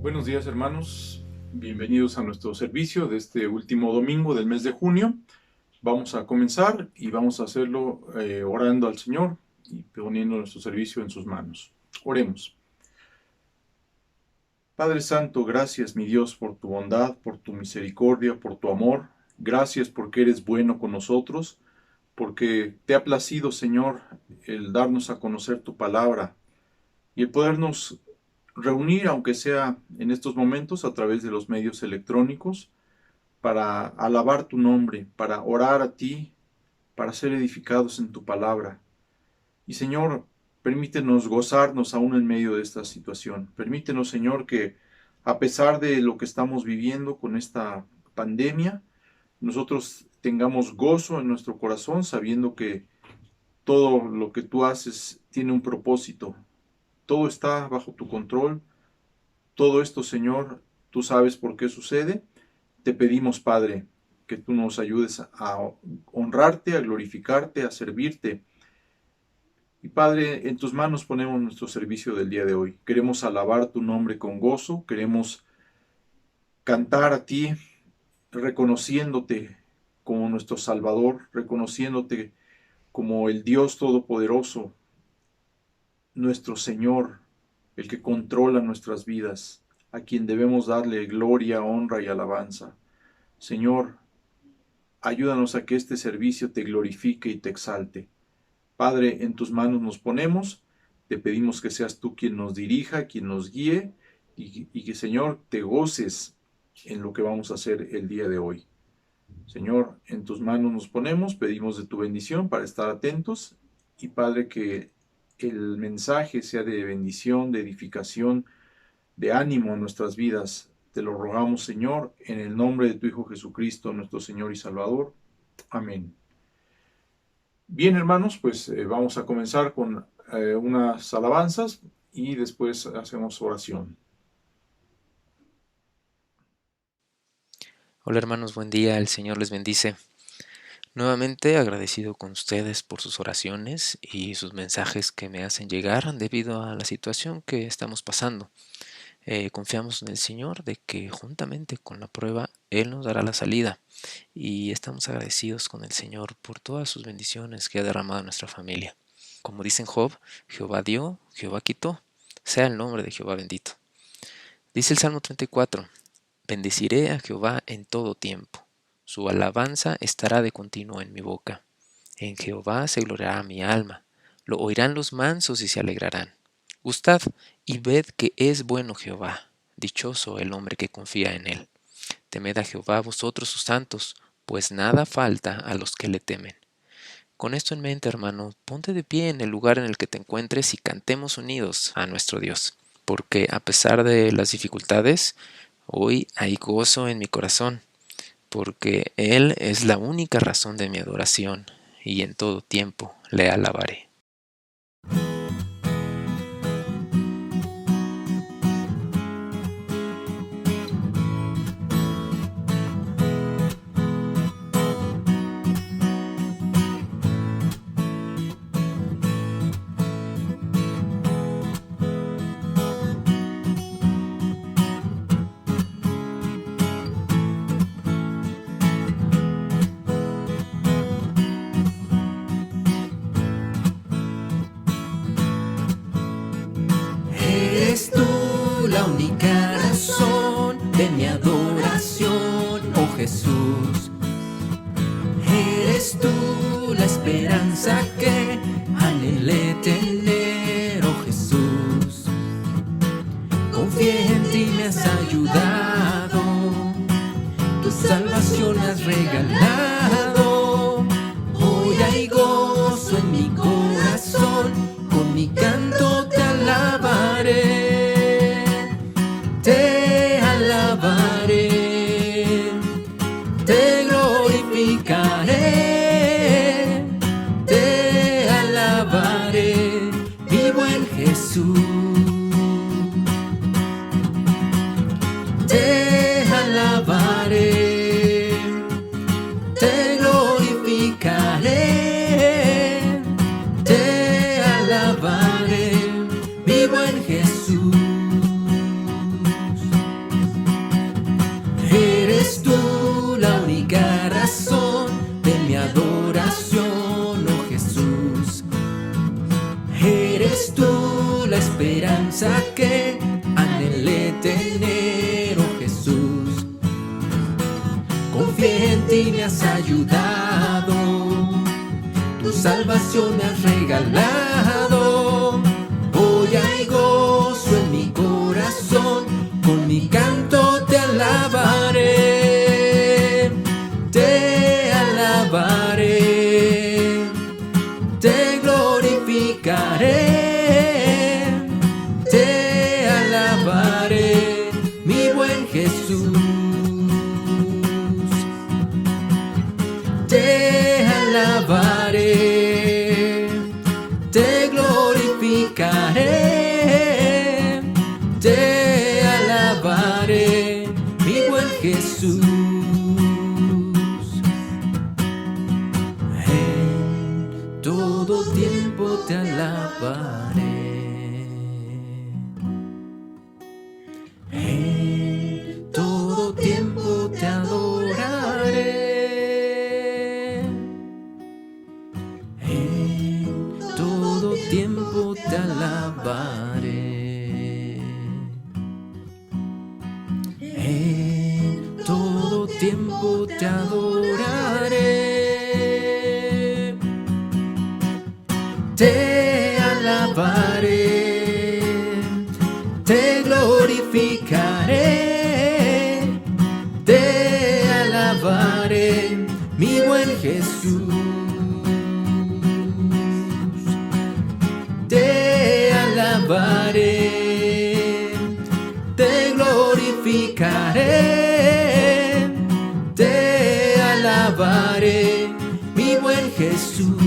Buenos días, hermanos, bienvenidos a nuestro servicio de este último domingo del mes de junio. Vamos a comenzar y vamos a hacerlo orando al Señor y poniendo nuestro servicio en sus manos. Oremos. Padre Santo, gracias, mi Dios, por tu bondad, por tu misericordia, por tu amor. Gracias porque eres bueno con nosotros, porque te ha placido, Señor, el darnos a conocer tu palabra y el podernos reunir, aunque sea en estos momentos, a través de los medios electrónicos, para alabar tu nombre, para orar a ti, para ser edificados en tu palabra. Y Señor, permítenos gozarnos aún en medio de esta situación. Permítenos, Señor, que a pesar de lo que estamos viviendo con esta pandemia, nosotros tengamos gozo en nuestro corazón, sabiendo que todo lo que tú haces tiene un propósito. Todo está bajo tu control. Todo esto, Señor, tú sabes por qué sucede. Te pedimos, Padre, que tú nos ayudes a honrarte, a glorificarte, a servirte. Y Padre, en tus manos ponemos nuestro servicio del día de hoy. Queremos alabar tu nombre con gozo, queremos cantar a ti, reconociéndote como nuestro Salvador, reconociéndote como el Dios Todopoderoso, nuestro Señor, el que controla nuestras vidas, a quien debemos darle gloria, honra y alabanza. Señor, ayúdanos a que este servicio te glorifique y te exalte. Padre, en tus manos nos ponemos, te pedimos que seas tú quien nos dirija, quien nos guíe, y que, Señor, te goces en lo que vamos a hacer el día de hoy. Señor, en tus manos nos ponemos, pedimos de tu bendición para estar atentos, y Padre, que el mensaje sea de bendición, de edificación, de ánimo en nuestras vidas. Te lo rogamos, Señor, en el nombre de tu Hijo Jesucristo, nuestro Señor y Salvador. Amén. Bien, hermanos, pues vamos a comenzar con unas alabanzas y después hacemos oración. Hola hermanos, buen día, el Señor les bendice. Nuevamente agradecido con ustedes por sus oraciones y sus mensajes que me hacen llegar debido a la situación que estamos pasando. Confiamos en el Señor de que juntamente con la prueba Él nos dará la salida y estamos agradecidos con el Señor por todas sus bendiciones que ha derramado en nuestra familia. Como dicen Job, Jehová dio, Jehová quitó, sea el nombre de Jehová bendito. Dice el Salmo 34, bendeciré a Jehová en todo tiempo. Su alabanza estará de continuo en mi boca. En Jehová se gloriará mi alma. Lo oirán los mansos y se alegrarán. Gustad y ved que es bueno Jehová. Dichoso el hombre que confía en él. Temed a Jehová vosotros sus santos, pues nada falta a los que le temen. Con esto en mente, hermano, ponte de pie en el lugar en el que te encuentres y cantemos unidos a nuestro Dios. Porque a pesar de las dificultades, hoy hay gozo en mi corazón, porque Él es la única razón de mi adoración, y en todo tiempo le alabaré. Eres tú la única razón de mi adoración, oh Jesús. Eres tú la esperanza que anhelé tener, oh Jesús. Confié en ti, me has ayudado, tu salvación me has regalado. Hoy hay gozo en mi corazón, con mi canto te alabaré, te alabaré, te glorificaré, te alabaré, vivo en Jesús. Te alabaré, esperanza que anhelé tener, oh Jesús. Confié en ti, me has ayudado, tu salvación me has regalado. Hoy hay gozo en mi corazón, con mi canto te alabaré, te alabaré, te glorificaré, te alabaré, mi buen Jesús. Te alabaré, te glorificaré, te alabaré, mi buen Jesús. En todo tiempo te alabaré, en todo tiempo te adoraré. Tiempo te alabaré, en todo tiempo te adoraré, te alabaré, te glorificaré, te alabaré, mi buen Jesús. Te alabaré, te glorificaré, te alabaré, mi buen Jesús.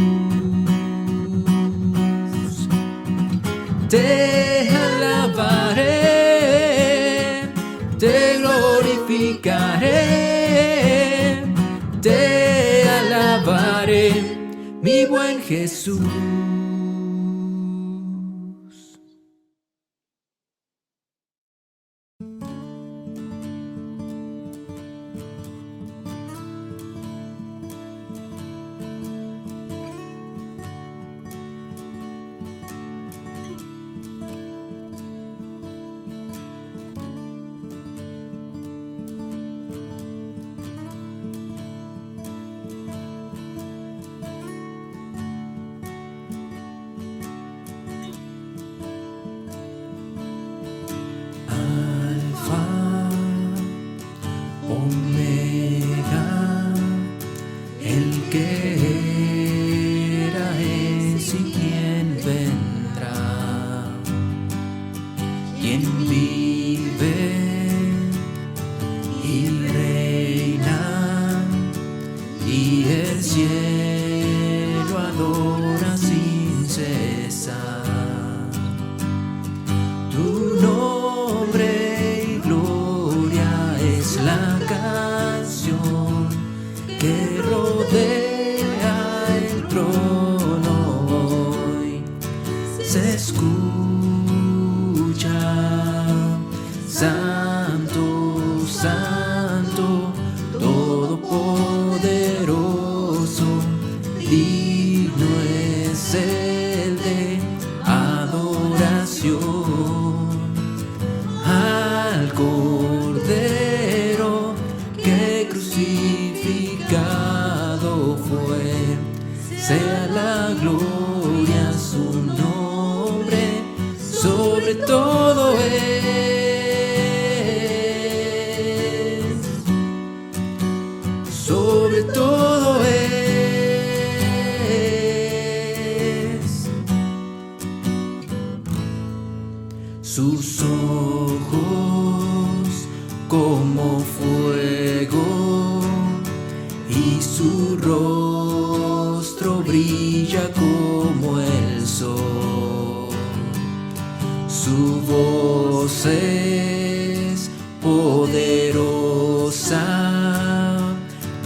Te alabaré, te glorificaré, te alabaré, mi buen Jesús. Sus ojos como fuego y su rostro brilla como el sol. Su voz es poderosa,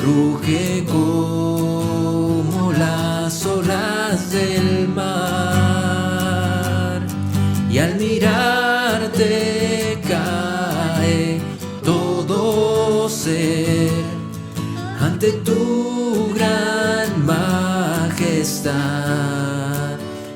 ruge como las olas del mar, y al mirarte cae todo ser ante tu gran majestad,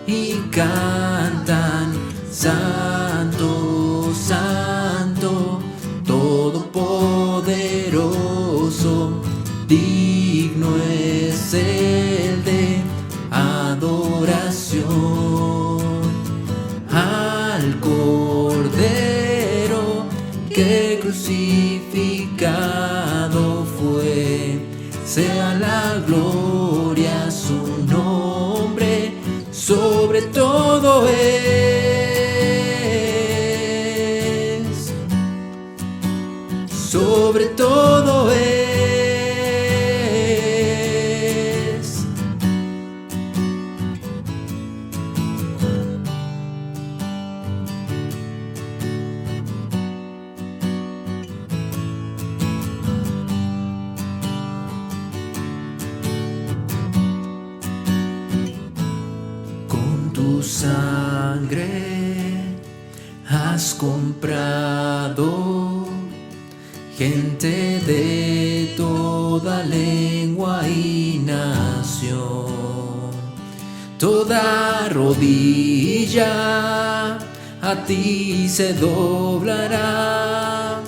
y cantan santo, Santo, Santo, Todopoderoso, digno es el de adoración. Al Cordero que crucificado fue, sea la gloria su nombre, sobre todo sobre todo es. Con tu sangre has comprado gente de toda lengua y nación. Toda rodilla a ti se doblará,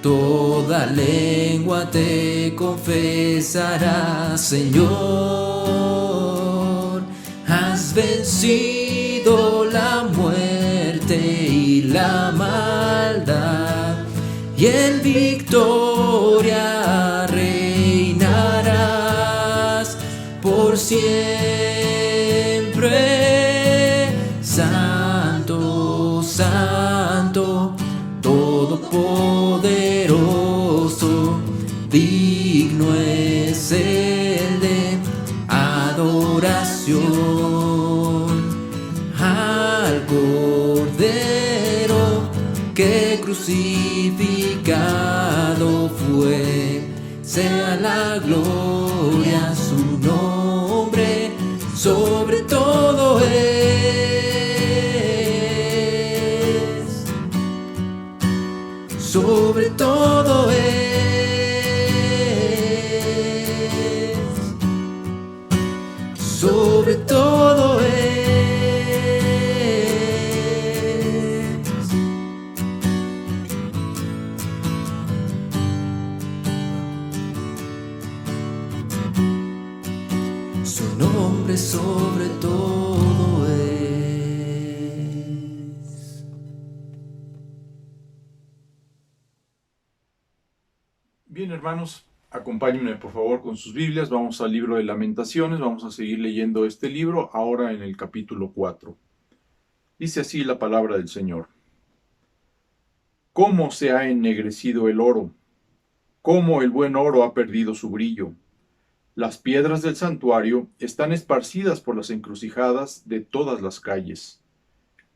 toda lengua te confesará, Señor. Has vencido la muerte y la maldad, y en victoria reinarás por siempre. Santo, Santo, Todopoderoso, digno es el de adoración. Al Cordero que crucificado fue, sea la gloria su nombre, sobre todo es, sobre todo es, sobre todo es. Su nombre sobre todo es. Bien, hermanos, acompáñenme por favor con sus Biblias. Vamos al libro de Lamentaciones. Vamos a seguir leyendo este libro ahora en el capítulo 4. Dice así la palabra del Señor. ¿Cómo se ha ennegrecido el oro? ¿Cómo el buen oro ha perdido su brillo? Las piedras del santuario están esparcidas por las encrucijadas de todas las calles.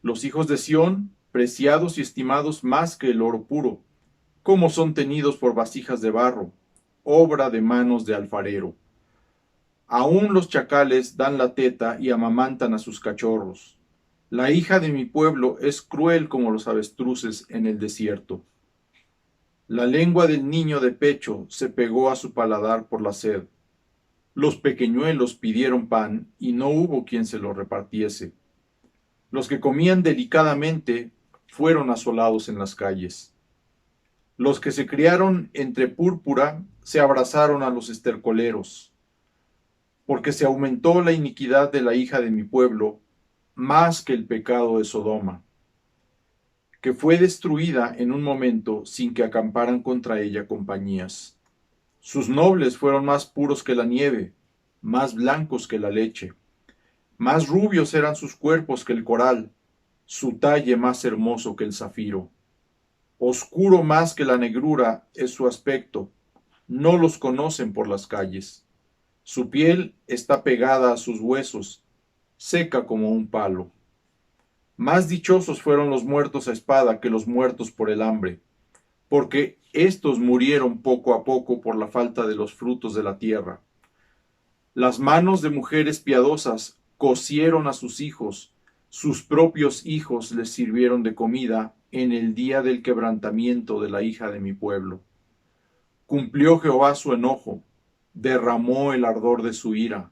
Los hijos de Sión, preciados y estimados más que el oro puro, cómo son tenidos por vasijas de barro, obra de manos de alfarero. Aún los chacales dan la teta y amamantan a sus cachorros. La hija de mi pueblo es cruel como los avestruces en el desierto. La lengua del niño de pecho se pegó a su paladar por la sed. Los pequeñuelos pidieron pan y no hubo quien se lo repartiese. Los que comían delicadamente fueron asolados en las calles. Los que se criaron entre púrpura se abrazaron a los estercoleros, porque se aumentó la iniquidad de la hija de mi pueblo más que el pecado de Sodoma, que fue destruida en un momento sin que acamparan contra ella compañías. Sus nobles fueron más puros que la nieve, más blancos que la leche. Más rubios eran sus cuerpos que el coral, su talle más hermoso que el zafiro. Oscuro más que la negrura es su aspecto, no los conocen por las calles. Su piel está pegada a sus huesos, seca como un palo. Más dichosos fueron los muertos a espada que los muertos por el hambre, porque éstos murieron poco a poco por la falta de los frutos de la tierra. Las manos de mujeres piadosas cocieron a sus hijos, sus propios hijos les sirvieron de comida en el día del quebrantamiento de la hija de mi pueblo. Cumplió Jehová su enojo, derramó el ardor de su ira,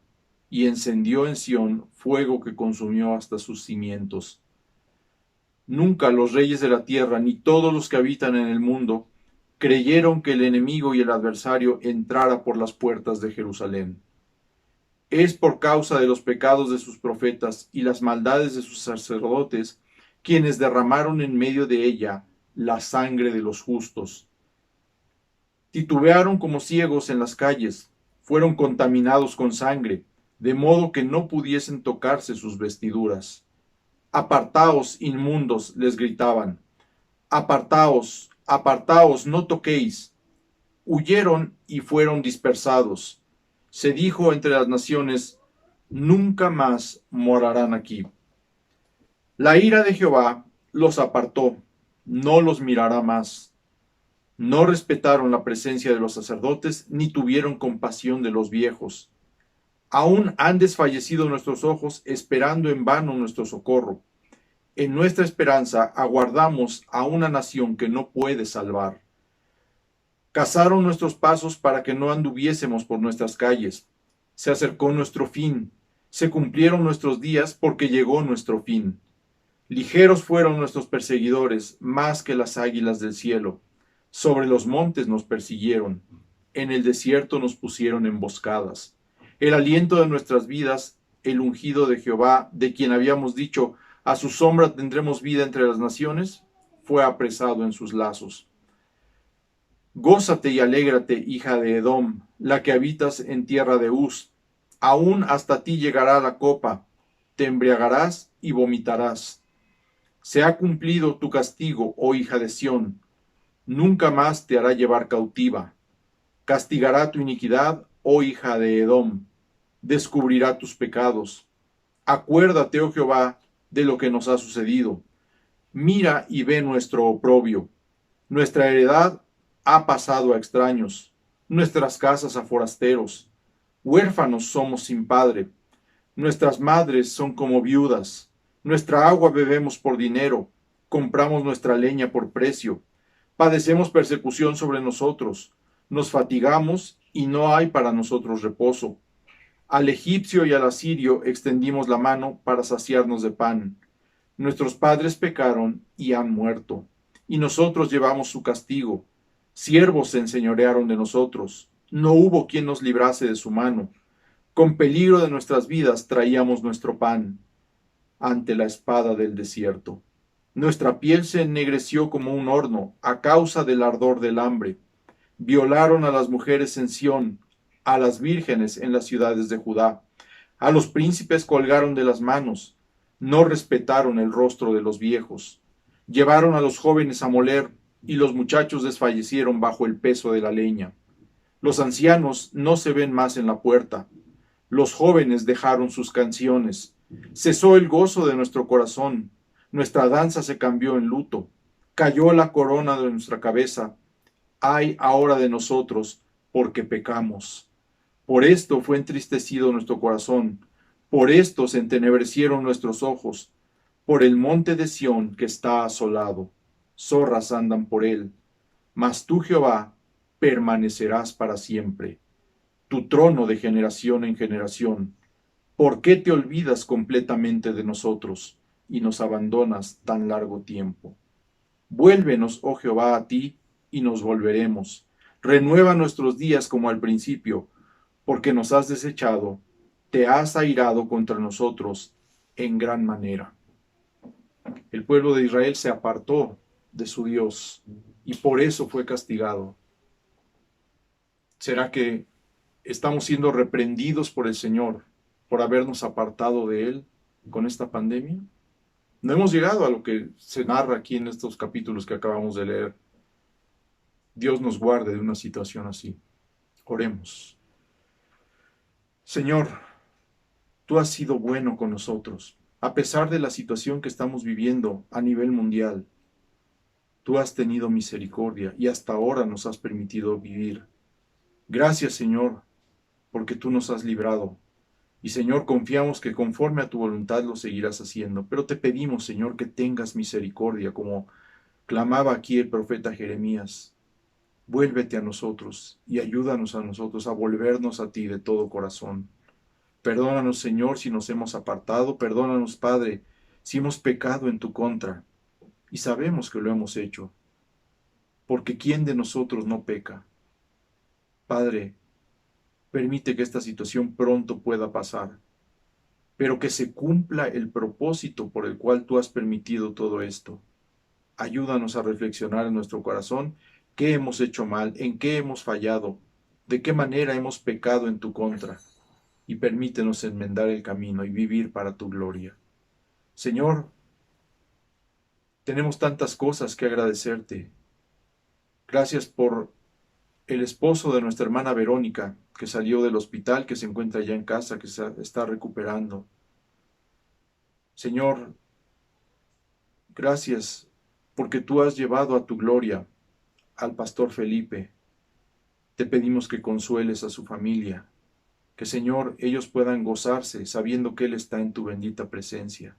y encendió en Sión fuego que consumió hasta sus cimientos. Nunca los reyes de la tierra, ni todos los que habitan en el mundo, creyeron que el enemigo y el adversario entrara por las puertas de Jerusalén. Es por causa de los pecados de sus profetas y las maldades de sus sacerdotes, quienes derramaron en medio de ella la sangre de los justos. Titubearon como ciegos en las calles, fueron contaminados con sangre, de modo que no pudiesen tocarse sus vestiduras. Apartaos, inmundos, les gritaban. Apartaos, apartaos, no toquéis. Huyeron y fueron dispersados. Se dijo entre las naciones, nunca más morarán aquí. La ira de Jehová los apartó, no los mirará más. No respetaron la presencia de los sacerdotes, ni tuvieron compasión de los viejos. Aún han desfallecido nuestros ojos, esperando en vano nuestro socorro. En nuestra esperanza aguardamos a una nación que no puede salvar. Cazaron nuestros pasos para que no anduviésemos por nuestras calles. Se acercó nuestro fin. Se cumplieron nuestros días porque llegó nuestro fin. Ligeros fueron nuestros perseguidores, más que las águilas del cielo. Sobre los montes nos persiguieron. En el desierto nos pusieron emboscadas. El aliento de nuestras vidas, el ungido de Jehová, de quien habíamos dicho, a su sombra tendremos vida entre las naciones, fue apresado en sus lazos. Gózate y alégrate, hija de Edom, la que habitas en tierra de Uz. Aún hasta ti llegará la copa, te embriagarás y vomitarás. Se ha cumplido tu castigo, oh hija de Sión. Nunca más te hará llevar cautiva. Castigará tu iniquidad, oh hija de Edom. Descubrirá tus pecados. Acuérdate, oh Jehová, de lo que nos ha sucedido. Mira y ve nuestro oprobio. Nuestra heredad ha pasado a extraños, nuestras casas a forasteros. Huérfanos somos sin padre. Nuestras madres son como viudas. Nuestra agua bebemos por dinero. Compramos nuestra leña por precio. Padecemos persecución sobre nosotros. Nos fatigamos y no hay para nosotros reposo. Al egipcio y al asirio extendimos la mano para saciarnos de pan. Nuestros padres pecaron y han muerto, y nosotros llevamos su castigo. Siervos se enseñorearon de nosotros. No hubo quien nos librase de su mano. Con peligro de nuestras vidas traíamos nuestro pan ante la espada del desierto. Nuestra piel se ennegreció como un horno a causa del ardor del hambre. Violaron a las mujeres en Sión, a las vírgenes en las ciudades de Judá. A los príncipes colgaron de las manos. No respetaron el rostro de los viejos. Llevaron a los jóvenes a moler, y los muchachos desfallecieron bajo el peso de la leña. Los ancianos no se ven más en la puerta. Los jóvenes dejaron sus canciones. Cesó el gozo de nuestro corazón. Nuestra danza se cambió en luto. Cayó la corona de nuestra cabeza. Ay ahora de nosotros, porque pecamos. Por esto fue entristecido nuestro corazón. Por esto se entenebrecieron nuestros ojos. Por el monte de Sión que está asolado. Zorras andan por él. Mas tú, Jehová, permanecerás para siempre. Tu trono de generación en generación. ¿Por qué te olvidas completamente de nosotros y nos abandonas tan largo tiempo? Vuélvenos, oh Jehová, a ti, y nos volveremos. Renueva nuestros días como al principio, porque nos has desechado, te has airado contra nosotros en gran manera. El pueblo de Israel se apartó de su Dios y por eso fue castigado. ¿Será que estamos siendo reprendidos por el Señor por habernos apartado de Él con esta pandemia? No hemos llegado a lo que se narra aquí en estos capítulos que acabamos de leer. Dios nos guarde de una situación así. Oremos. Señor, tú has sido bueno con nosotros, a pesar de la situación que estamos viviendo a nivel mundial. Tú has tenido misericordia y hasta ahora nos has permitido vivir. Gracias, Señor, porque tú nos has librado. Y, Señor, confiamos que conforme a tu voluntad lo seguirás haciendo. Pero te pedimos, Señor, que tengas misericordia, como clamaba aquí el profeta Jeremías. Vuélvete a nosotros y ayúdanos a nosotros a volvernos a ti de todo corazón. Perdónanos, Señor, si nos hemos apartado. Perdónanos, Padre, si hemos pecado en tu contra. y sabemos que lo hemos hecho, porque ¿quién de nosotros no peca? Padre, permite que esta situación pronto pueda pasar, pero que se cumpla el propósito por el cual tú has permitido todo esto. Ayúdanos a reflexionar en nuestro corazón qué hemos hecho mal, en qué hemos fallado, de qué manera hemos pecado en tu contra, y permítenos enmendar el camino y vivir para tu gloria. Señor, tenemos tantas cosas que agradecerte. Gracias por el esposo de nuestra hermana Verónica, que salió del hospital, que se encuentra ya en casa, que se está recuperando. Señor, gracias porque tú has llevado a tu gloria al pastor Felipe. Te pedimos que consueles a su familia, que Señor, ellos puedan gozarse sabiendo que Él está en tu bendita presencia.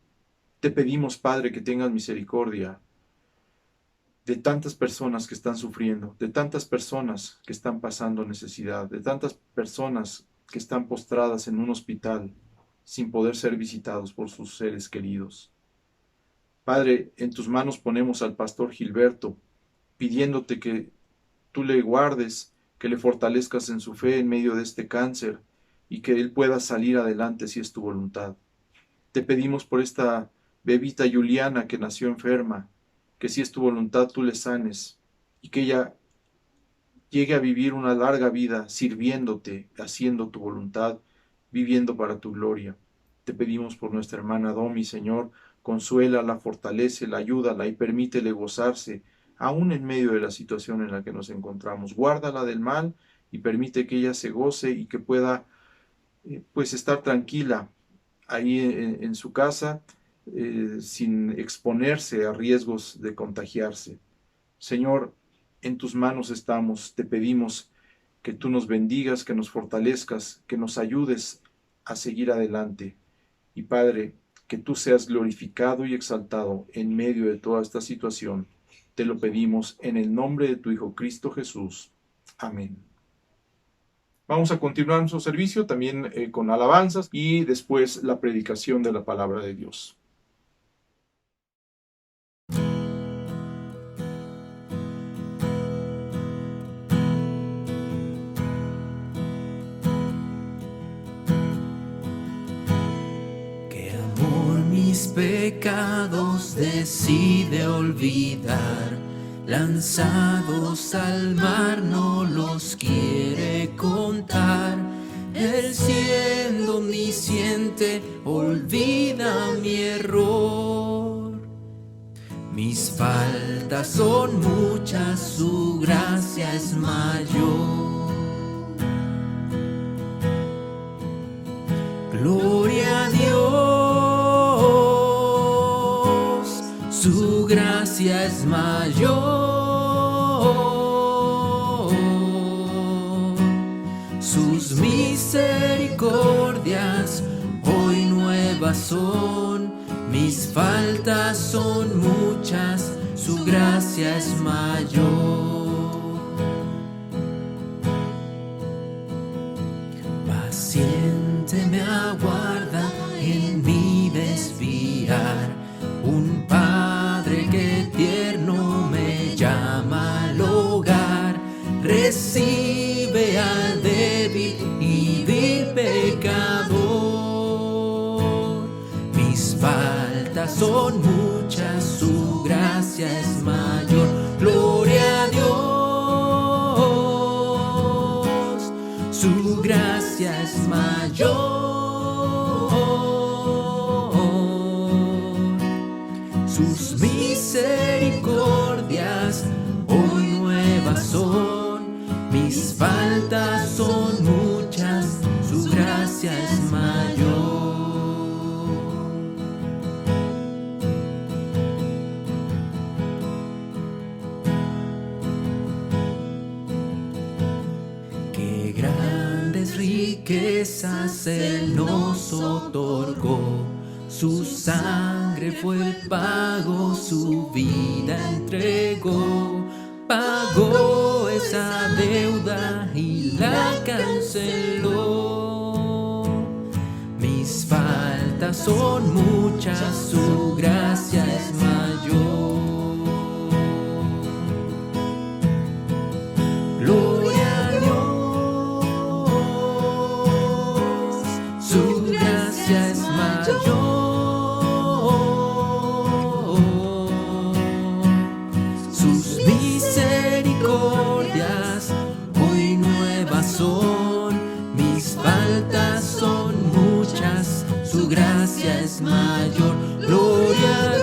Te pedimos, Padre, que tengas misericordia de tantas personas que están sufriendo, de tantas personas que están pasando necesidad, de tantas personas que están postradas en un hospital sin poder ser visitados por sus seres queridos. Padre, en tus manos ponemos al pastor Gilberto, pidiéndote que tú le guardes, que le fortalezcas en su fe en medio de este cáncer y que él pueda salir adelante si es tu voluntad. Te pedimos por esta bebita Juliana que nació enferma, que si es tu voluntad tú le sanes y que ella llegue a vivir una larga vida sirviéndote, haciendo tu voluntad, viviendo para tu gloria. Te pedimos por nuestra hermana Domi, Señor, consuélala, fortalécela, ayúdala y permítele gozarse, aún en medio de la situación en la que nos encontramos. Guárdala del mal y permite que ella se goce y que pueda pues estar tranquila ahí en su casa, sin exponerse a riesgos de contagiarse. Señor, en tus manos estamos, te pedimos que tú nos bendigas, que nos fortalezcas, que nos ayudes a seguir adelante. Y Padre, que tú seas glorificado y exaltado en medio de toda esta situación. Te lo pedimos en el nombre de tu Hijo Cristo Jesús. Amén. Vamos a continuar nuestro servicio también con alabanzas y después la predicación de la palabra de Dios. Mis pecados decide olvidar, lanzados al mar no los quiere contar. Él siendo omnisciente olvida mi error. Mis faltas son muchas, su gracia es mayor. Gloria a Dios. Su gracia es mayor, sus misericordias hoy nuevas son, mis faltas son muchas, su gracia es mayor. Paciente me aguarda en mi desviar, un Padre que tierno me llama al hogar, recibe al débil y vil pecador. Mis faltas son muchas, su gracia es mayor. Gloria a Dios, su gracia es mayor. Sus misericordias hoy nuevas son, mis faltas son muchas, su gracia es mayor. Qué grandes riquezas Él nos otorgó, su sangre fue el pago, su vida entregó, pagó esa deuda y la canceló. Mis faltas son muchas, su gracia es mayor. es mayor. Gloria a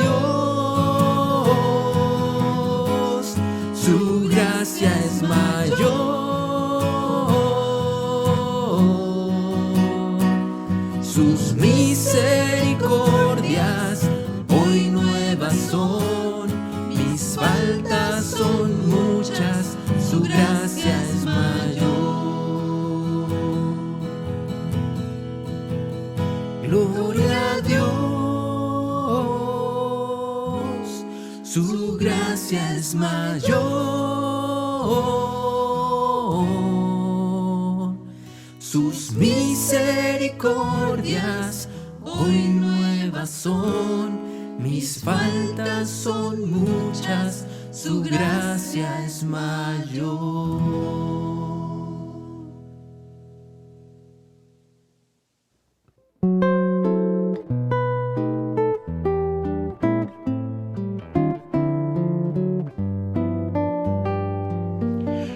Dios, su gracia es mayor. Sus misericordias hoy nuevas son, mis faltas son muchas, su gracia es mayor. Gloria a Dios, su gracia es mayor. Sus misericordias hoy nuevas son, mis faltas son muchas, su gracia es mayor.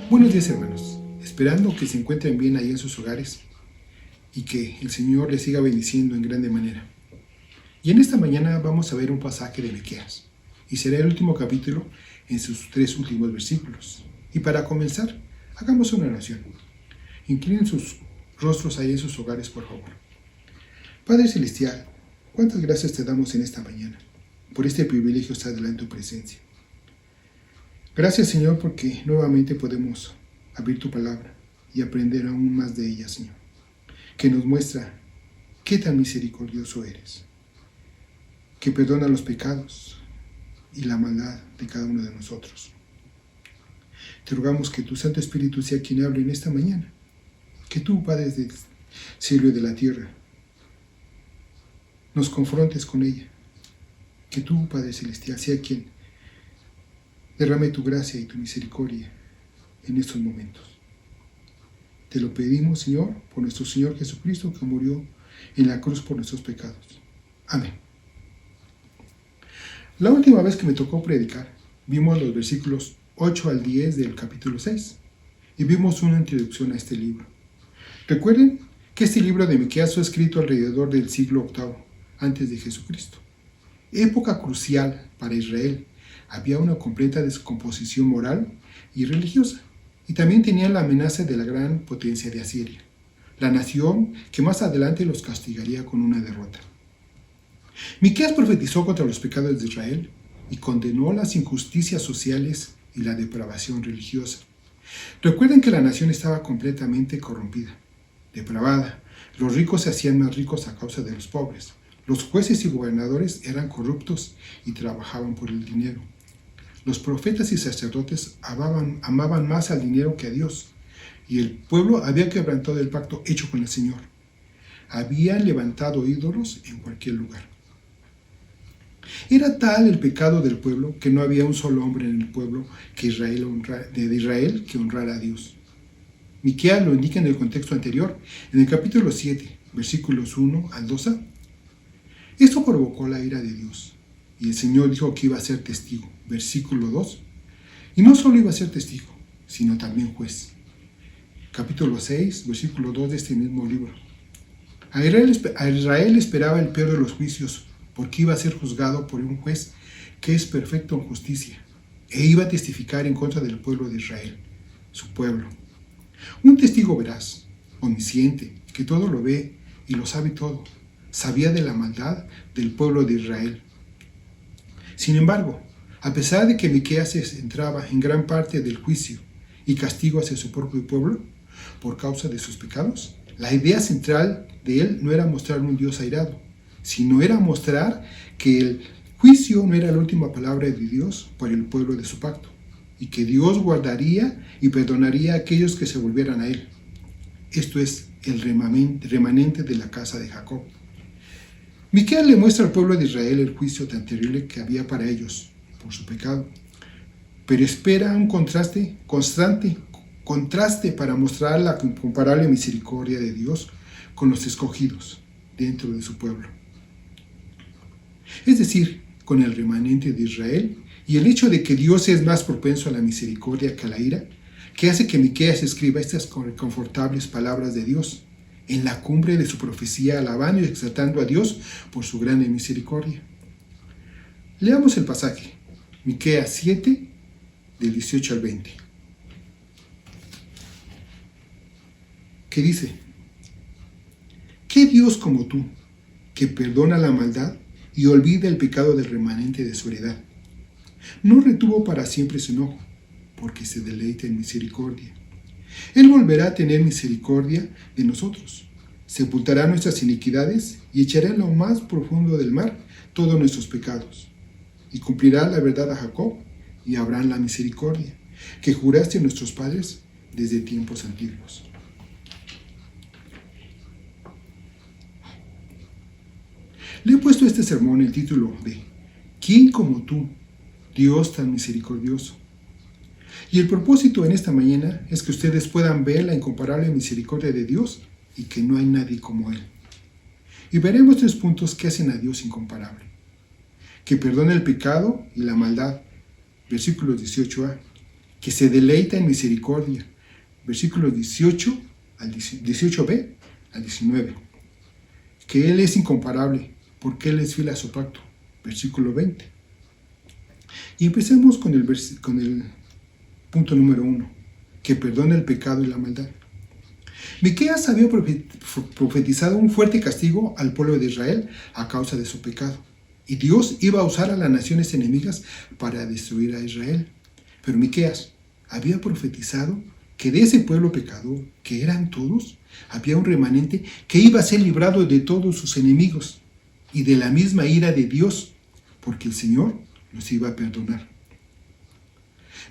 Buenos días, hermanos, esperando que se encuentren bien ahí en sus hogares y que el Señor les siga bendiciendo en grande manera. Y en esta mañana vamos a ver un pasaje de Miqueas, y será el último capítulo en sus 3 últimos versículos. Y para comenzar, hagamos una oración. Inclinen sus rostros ahí en sus hogares, por favor. Padre Celestial, cuántas gracias te damos en esta mañana por este privilegio de estar delante de tu presencia. Gracias, Señor, porque nuevamente podemos abrir tu palabra y aprender aún más de ella, Señor, que nos muestra qué tan misericordioso eres, que perdona los pecados y la maldad de cada uno de nosotros. Te rogamos que tu Santo Espíritu sea quien hable en esta mañana, que tú, Padre del cielo y de la tierra, nos confrontes con ella, que tú, Padre Celestial, sea quien derrame tu gracia y tu misericordia en estos momentos. Te lo pedimos, Señor, por nuestro Señor Jesucristo, que murió en la cruz por nuestros pecados. Amén. La última vez que me tocó predicar, vimos los versículos 8 al 10 del capítulo 6 y vimos una introducción a este libro. Recuerden que este libro de Miqueas fue escrito alrededor del siglo VIII antes de Jesucristo. Época crucial para Israel. Había una completa descomposición moral y religiosa, y también tenían la amenaza de la gran potencia de Asiria, la nación que más adelante los castigaría con una derrota. Miqueas profetizó contra los pecados de Israel y condenó las injusticias sociales y la depravación religiosa. Recuerden que la nación estaba completamente corrompida, depravada. Los ricos se hacían más ricos a causa de los pobres. Los jueces y gobernadores eran corruptos y trabajaban por el dinero. Los profetas y sacerdotes amaban más al dinero que a Dios, y el pueblo había quebrantado el pacto hecho con el Señor. Habían levantado ídolos en cualquier lugar. Era tal el pecado del pueblo que no había un solo hombre en el pueblo de Israel que honrara a Dios. Miqueas lo indica en el contexto anterior, en el capítulo 7, versículos 1 al 2a. Esto provocó la ira de Dios, y el Señor dijo que iba a ser testigo, versículo 2, y no solo iba a ser testigo, sino también juez. Capítulo 6, versículo 2 de este mismo libro. A Israel esperaba el peor de los juicios, porque iba a ser juzgado por un juez que es perfecto en justicia, e iba a testificar en contra del pueblo de Israel, su pueblo. Un testigo veraz, omnisciente, que todo lo ve y lo sabe todo, sabía de la maldad del pueblo de Israel. Sin embargo, a pesar de que Miqueas se centraba en gran parte del juicio y castigo hacia su propio pueblo por causa de sus pecados, la idea central de él no era mostrar un Dios airado, sino era mostrar que el juicio no era la última palabra de Dios por el pueblo de su pacto, y que Dios guardaría y perdonaría a aquellos que se volvieran a él. Esto es el remanente de la casa de Jacob. Miqueas le muestra al pueblo de Israel el juicio tan terrible que había para ellos por su pecado, pero espera un constante para mostrar la incomparable misericordia de Dios con los escogidos dentro de su pueblo. Es decir, con el remanente de Israel, y el hecho de que Dios es más propenso a la misericordia que a la ira, que hace que Miqueas escriba estas confortables palabras de Dios, en la cumbre de su profecía, alabando y exaltando a Dios por su grande misericordia. Leamos el pasaje, Miqueas 7, del 18 al 20, que dice: ¿Qué Dios como tú, que perdona la maldad y olvida el pecado del remanente de su heredad? No retuvo para siempre su enojo, porque se deleita en misericordia. Él volverá a tener misericordia de nosotros, sepultará nuestras iniquidades y echará en lo más profundo del mar todos nuestros pecados. Y cumplirá la verdad a Jacob y a Abraham la misericordia, que juraste a nuestros padres desde tiempos antiguos. Le he puesto a este sermón el título de ¿Quién como tú, Dios tan misericordioso? Y el propósito en esta mañana es que ustedes puedan ver la incomparable misericordia de Dios y que no hay nadie como Él. Y veremos 3 puntos que hacen a Dios incomparable: que perdona el pecado y la maldad, versículos 18a, que se deleita en misericordia, versículos 18b al 19, que Él es incomparable porque Él es fiel a su pacto, versículo 20. Y empecemos con el punto número 1, que perdona el pecado y la maldad. Miqueas había profetizado un fuerte castigo al pueblo de Israel a causa de su pecado, y Dios iba a usar a las naciones enemigas para destruir a Israel. Pero Miqueas había profetizado que de ese pueblo pecador, que eran todos, había un remanente que iba a ser librado de todos sus enemigos y de la misma ira de Dios, porque el Señor los iba a perdonar.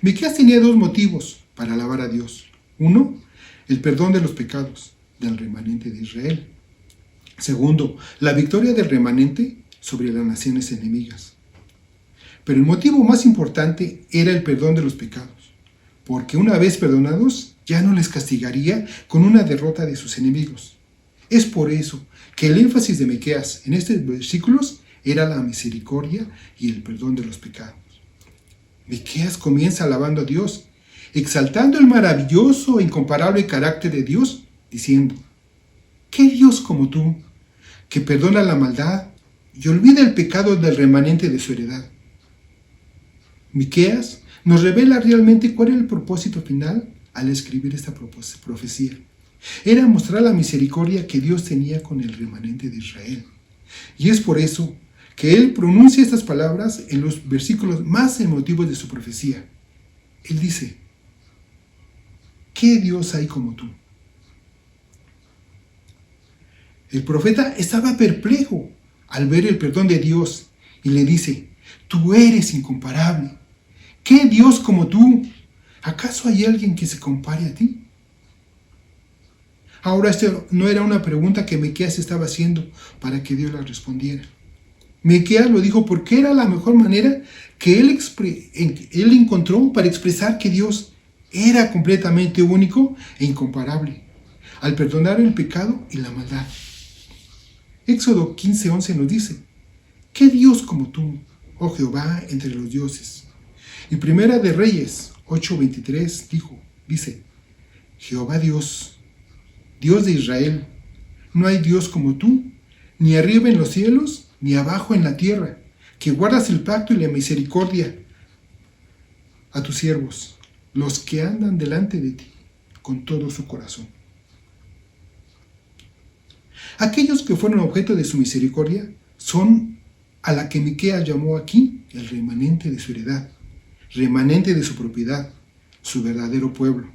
Miqueas tenía 2 motivos para alabar a Dios. 1, el perdón de los pecados del remanente de Israel. 2, la victoria del remanente sobre las naciones enemigas. Pero el motivo más importante era el perdón de los pecados, porque una vez perdonados ya no les castigaría con una derrota de sus enemigos. Es por eso que el énfasis de Miqueas en estos versículos era la misericordia y el perdón de los pecados. Miqueas comienza alabando a Dios, exaltando el maravilloso e incomparable carácter de Dios, diciendo: ¿Qué Dios como tú, que perdona la maldad y olvida el pecado del remanente de su heredad? Miqueas nos revela realmente cuál era el propósito final al escribir esta profecía. Era mostrar la misericordia que Dios tenía con el remanente de Israel. Y es por eso que él pronuncia estas palabras en los versículos más emotivos de su profecía. Él dice: ¿qué Dios hay como tú? El profeta estaba perplejo al ver el perdón de Dios y le dice: tú eres incomparable. ¿Qué Dios como tú? ¿Acaso hay alguien que se compare a ti? Ahora, esto no era una pregunta que Miqueas estaba haciendo para que Dios la respondiera. Miqueas lo dijo porque era la mejor manera que él encontró para expresar que Dios era completamente único e incomparable, al perdonar el pecado y la maldad. Éxodo 15:11 nos dice: ¿qué Dios como tú, oh Jehová, entre los dioses? Y Primera de Reyes 8:23 dice: Jehová Dios, Dios de Israel, no hay Dios como tú, ni arriba en los cielos, ni abajo en la tierra, que guardas el pacto y la misericordia a tus siervos, los que andan delante de ti con todo su corazón. Aquellos que fueron objeto de su misericordia son a la que Miqueas llamó aquí el remanente de su heredad, remanente de su propiedad, su verdadero pueblo.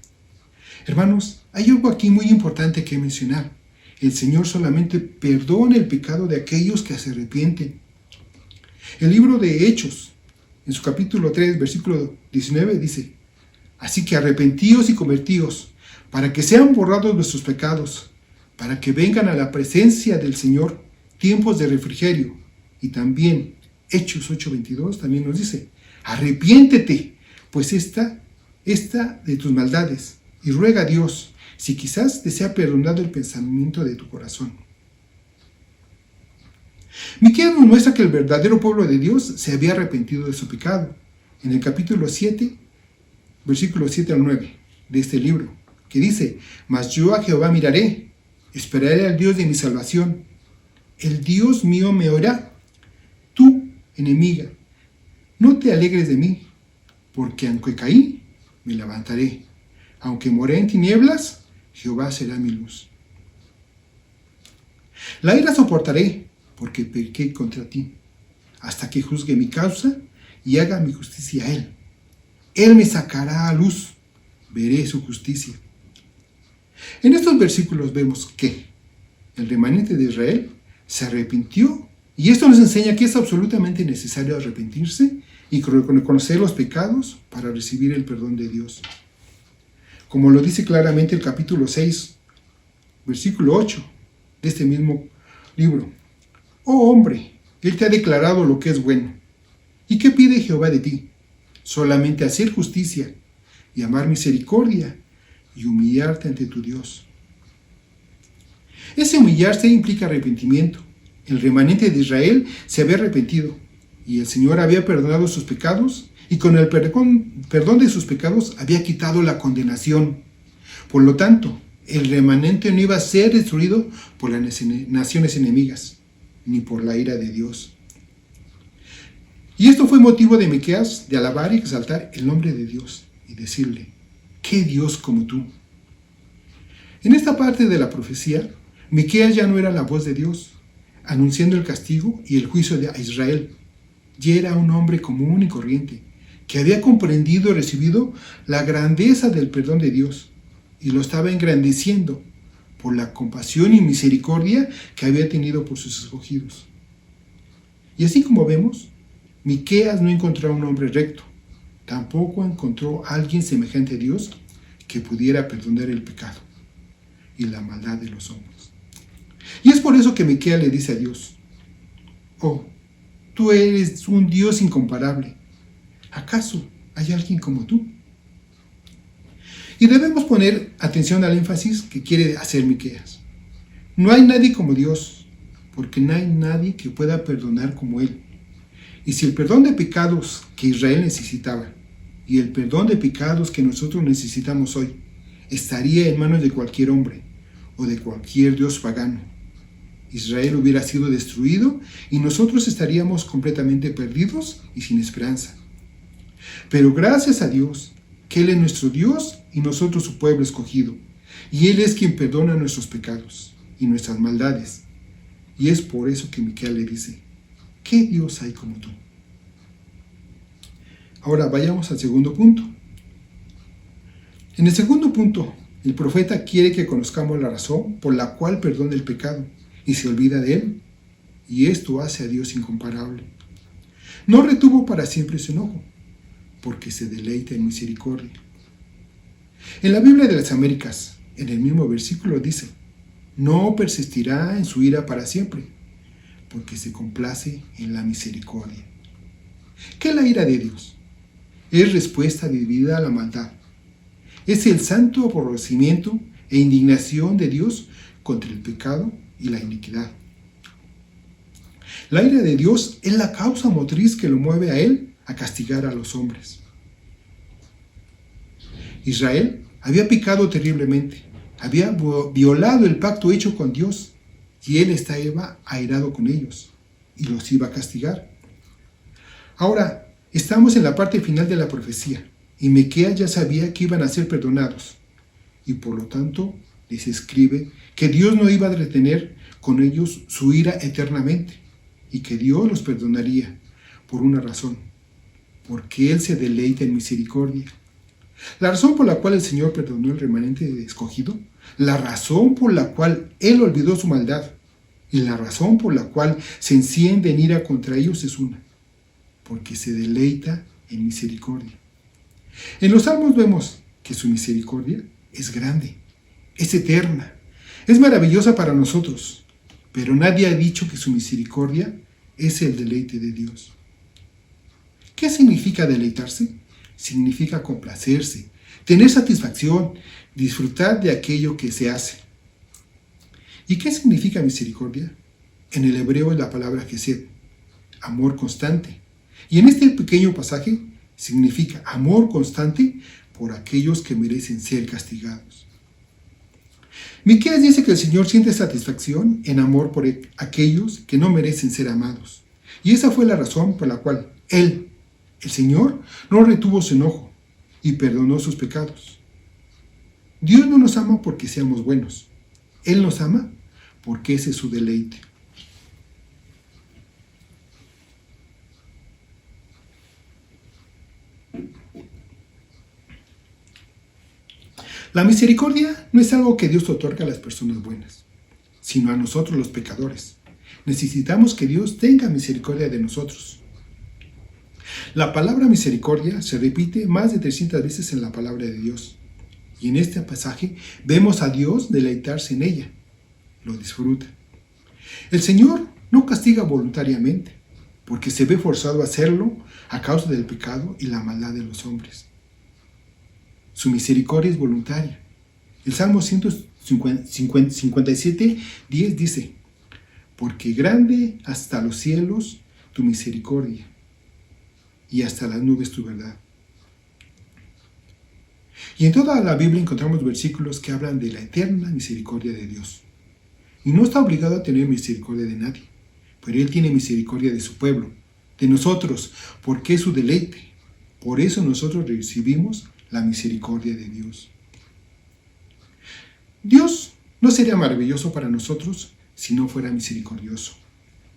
Hermanos, hay algo aquí muy importante que mencionar. El Señor solamente perdona el pecado de aquellos que se arrepienten. El libro de Hechos, en su capítulo 3, versículo 19, dice: así que arrepentíos y convertíos, para que sean borrados vuestros pecados, para que vengan a la presencia del Señor tiempos de refrigerio. Y también Hechos 8:22 también nos dice: arrepiéntete, pues esta de tus maldades, y ruega a Dios, si quizás te sea perdonado el pensamiento de tu corazón. Miqueas nos muestra que el verdadero pueblo de Dios se había arrepentido de su pecado. En el capítulo 7, versículos 7 al 9 de este libro, que dice: mas yo a Jehová miraré, Esperaré al Dios de mi salvación. El Dios mío me oirá. Tú, enemiga, no te alegres de mí, porque aunque caí, me levantaré. Aunque moré en tinieblas, Jehová será mi luz. La ira soportaré, porque pequé contra ti, hasta que juzgue mi causa y haga mi justicia a él. Él me sacará a luz, veré su justicia. En estos versículos vemos que el remanente de Israel se arrepintió, y esto nos enseña que es absolutamente necesario arrepentirse y reconocer los pecados para recibir el perdón de Dios. Como lo dice claramente el capítulo 6, versículo 8 de este mismo libro. Oh hombre, Él te ha declarado lo que es bueno. ¿Y qué pide Jehová de ti? Solamente hacer justicia y amar misericordia y humillarte ante tu Dios. Ese humillarse implica arrepentimiento. El remanente de Israel se había arrepentido y el Señor había perdonado sus pecados, y con el perdón de sus pecados había quitado la condenación. Por lo tanto, el remanente no iba a ser destruido por las naciones enemigas, ni por la ira de Dios. Y esto fue motivo de Miqueas de alabar y exaltar el nombre de Dios y decirle: ¿qué Dios como tú? En esta parte de la profecía, Miqueas ya no era la voz de Dios, anunciando el castigo y el juicio de Israel. Ya era un hombre común y corriente, que había comprendido y recibido la grandeza del perdón de Dios, y lo estaba engrandeciendo por la compasión y misericordia que había tenido por sus escogidos. Y así como vemos, Miqueas no encontró a un hombre recto, tampoco encontró a alguien semejante a Dios que pudiera perdonar el pecado y la maldad de los hombres. Y es por eso que Miqueas le dice a Dios: oh, tú eres un Dios incomparable. ¿Acaso hay alguien como tú? Y debemos poner atención al énfasis que quiere hacer Miqueas. No hay nadie como Dios, porque no hay nadie que pueda perdonar como Él. Y si el perdón de pecados que Israel necesitaba y el perdón de pecados que nosotros necesitamos hoy estaría en manos de cualquier hombre o de cualquier dios pagano, Israel hubiera sido destruido y nosotros estaríamos completamente perdidos y sin esperanza. Pero gracias a Dios, que Él es nuestro Dios y nosotros su pueblo escogido, y Él es quien perdona nuestros pecados y nuestras maldades. Y es por eso que Miqueas le dice: ¿qué Dios hay como tú? Ahora vayamos al segundo punto. En el segundo punto, el profeta quiere que conozcamos la razón por la cual perdona el pecado y se olvida de él, y esto hace a Dios incomparable. No retuvo para siempre su enojo, porque se deleita en misericordia. En la Biblia de las Américas, en el mismo versículo dice: no persistirá en su ira para siempre, porque se complace en la misericordia. ¿Qué es la ira de Dios? Es respuesta debida a la maldad. Es el santo aborrecimiento e indignación de Dios contra el pecado y la iniquidad. La ira de Dios es la causa motriz que lo mueve a Él a castigar a los hombres. Israel había pecado terriblemente, había violado el pacto hecho con Dios, y Él estaba airado con ellos y los iba a castigar. Ahora, estamos en la parte final de la profecía, y Miqueas ya sabía que iban a ser perdonados, y por lo tanto les escribe que Dios no iba a retener con ellos su ira eternamente, y que Dios los perdonaría por una razón: porque Él se deleita en misericordia. La razón por la cual el Señor perdonó el remanente escogido, la razón por la cual Él olvidó su maldad y la razón por la cual se enciende en ira contra ellos es una: porque se deleita en misericordia. En los Salmos vemos que su misericordia es grande, es eterna, es maravillosa para nosotros, pero nadie ha dicho que su misericordia es el deleite de Dios. ¿Qué significa deleitarse? Significa complacerse, tener satisfacción, disfrutar de aquello que se hace. ¿Y qué significa misericordia? En el hebreo es la palabra hesed, amor constante. Y en este pequeño pasaje significa amor constante por aquellos que merecen ser castigados. Miqueas dice que el Señor siente satisfacción en amor por aquellos que no merecen ser amados. Y esa fue la razón por la cual Él, el Señor, no retuvo su enojo y perdonó sus pecados. Dios no nos ama porque seamos buenos. Él nos ama porque ese es su deleite. La misericordia no es algo que Dios otorga a las personas buenas, sino a nosotros los pecadores. Necesitamos que Dios tenga misericordia de nosotros. La palabra misericordia se repite más de 300 veces en la palabra de Dios. Y en este pasaje vemos a Dios deleitarse en ella. Lo disfruta. El Señor no castiga voluntariamente, porque se ve forzado a hacerlo a causa del pecado y la maldad de los hombres. Su misericordia es voluntaria. El Salmo 157:10 dice: porque grande hasta los cielos tu misericordia, y hasta las nubes tu verdad. Y en toda la Biblia encontramos versículos que hablan de la eterna misericordia de Dios. Y no está obligado a tener misericordia de nadie, pero Él tiene misericordia de su pueblo, de nosotros, porque es su deleite. Por eso nosotros recibimos la misericordia de Dios. Dios no sería maravilloso para nosotros si no fuera misericordioso.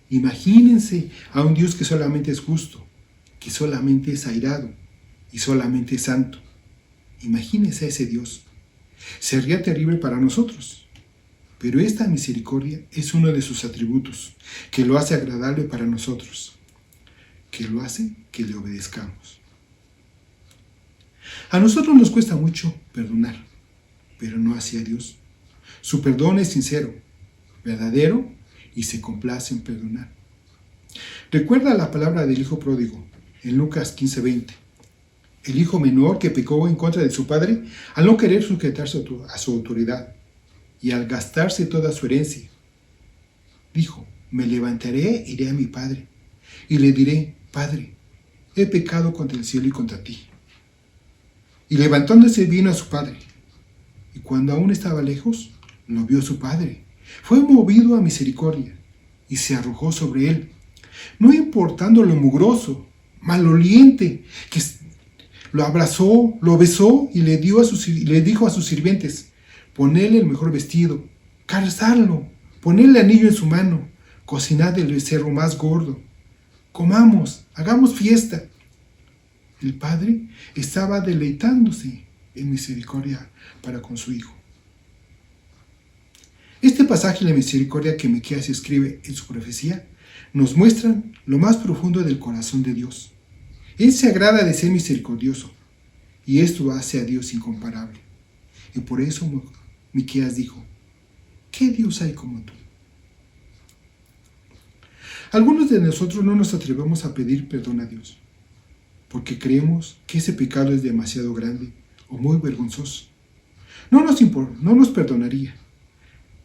Imagínense a un Dios que solamente es justo, que solamente es airado y solamente es santo. Imagínense a ese Dios. Sería terrible para nosotros, pero esta misericordia es uno de sus atributos, que lo hace agradable para nosotros, que lo hace que le obedezcamos. A nosotros nos cuesta mucho perdonar, pero no así a Dios. Su perdón es sincero, verdadero y se complace en perdonar. Recuerda la palabra del hijo pródigo en Lucas 15:20. El hijo menor que pecó en contra de su padre al no querer sujetarse a su autoridad y al gastarse toda su herencia. Dijo: me levantaré, iré a mi padre y le diré: Padre, he pecado contra el cielo y contra ti. Y levantándose vino a su padre, y cuando aún estaba lejos, lo vio su padre. Fue movido a misericordia y se arrojó sobre él, no importando lo mugroso, maloliente, que lo abrazó, lo besó y le dijo a sus sirvientes: ponedle el mejor vestido, calzadlo, ponedle anillo en su mano, cocinad el becerro más gordo, comamos, hagamos fiesta. El padre estaba deleitándose en misericordia para con su hijo. Este pasaje de la misericordia que Miqueas escribe en su profecía nos muestran lo más profundo del corazón de Dios. Él se agrada de ser misericordioso, y esto hace a Dios incomparable. Y por eso Miqueas dijo: ¿qué Dios hay como tú? Algunos de nosotros no nos atrevemos a pedir perdón a Dios, porque creemos que ese pecado es demasiado grande o muy vergonzoso. No nos perdonaría.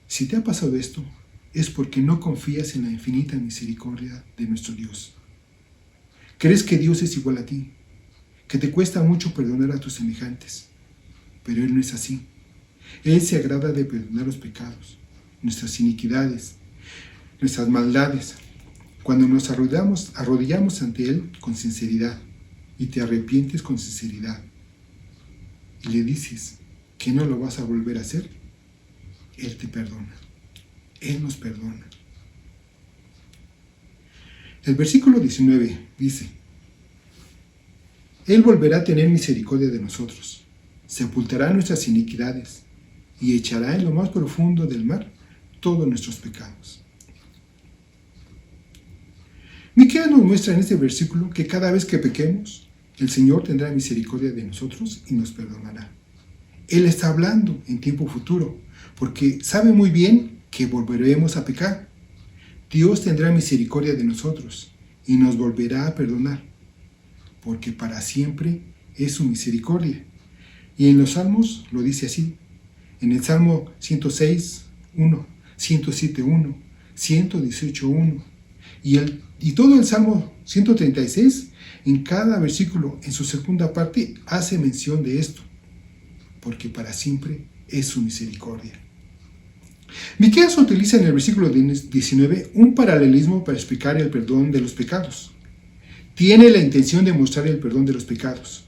Si te ha pasado esto, es porque no confías en la infinita misericordia de nuestro Dios. Crees que Dios es igual a ti, que te cuesta mucho perdonar a tus semejantes, pero Él no es así. Él se agrada de perdonar los pecados, nuestras iniquidades, nuestras maldades, cuando nos arrodillamos ante Él con sinceridad y te arrepientes con sinceridad y le dices que no lo vas a volver a hacer, Él te perdona. Él nos perdona. El versículo 19 dice: Él volverá a tener misericordia de nosotros, sepultará nuestras iniquidades y echará en lo más profundo del mar todos nuestros pecados. Miqueas nos muestra en este versículo que cada vez que pequemos, el Señor tendrá misericordia de nosotros y nos perdonará. Él está hablando en tiempo futuro, porque sabe muy bien que volveremos a pecar. Dios tendrá misericordia de nosotros y nos volverá a perdonar, porque para siempre es su misericordia. Y en los Salmos lo dice así, en el Salmo 106:1, 107:1, 118:1 y todo el Salmo 136, en cada versículo, en su segunda parte, hace mención de esto, porque para siempre es su misericordia. Miqueas utiliza en el versículo 19 un paralelismo para explicar el perdón de los pecados. Tiene la intención de mostrar el perdón de los pecados.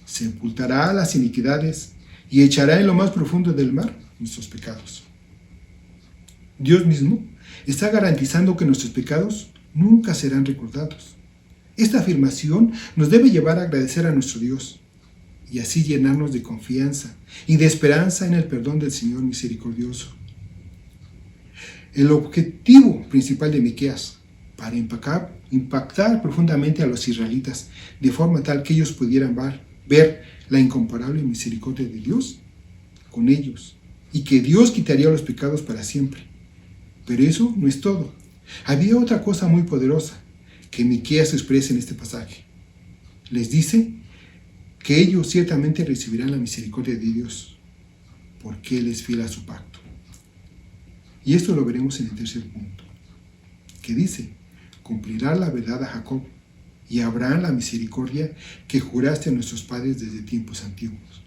Sepultará las iniquidades y echará en lo más profundo del mar nuestros pecados. Dios mismo está garantizando que nuestros pecados nunca serán recordados. Esta afirmación nos debe llevar a agradecer a nuestro Dios y así llenarnos de confianza y de esperanza en el perdón del Señor misericordioso. El objetivo principal de Miqueas para impactar profundamente a los israelitas de forma tal que ellos pudieran ver la incomparable misericordia de Dios con ellos y que Dios quitaría los pecados para siempre. Pero eso no es todo. Había otra cosa muy poderosa que Miqueas expresa en este pasaje. Les dice que ellos ciertamente recibirán la misericordia de Dios porque Él es fiel a su pacto. Y esto lo veremos en el tercer punto, que dice: cumplirá la verdad a Jacob y a Abraham la misericordia que juraste a nuestros padres desde tiempos antiguos.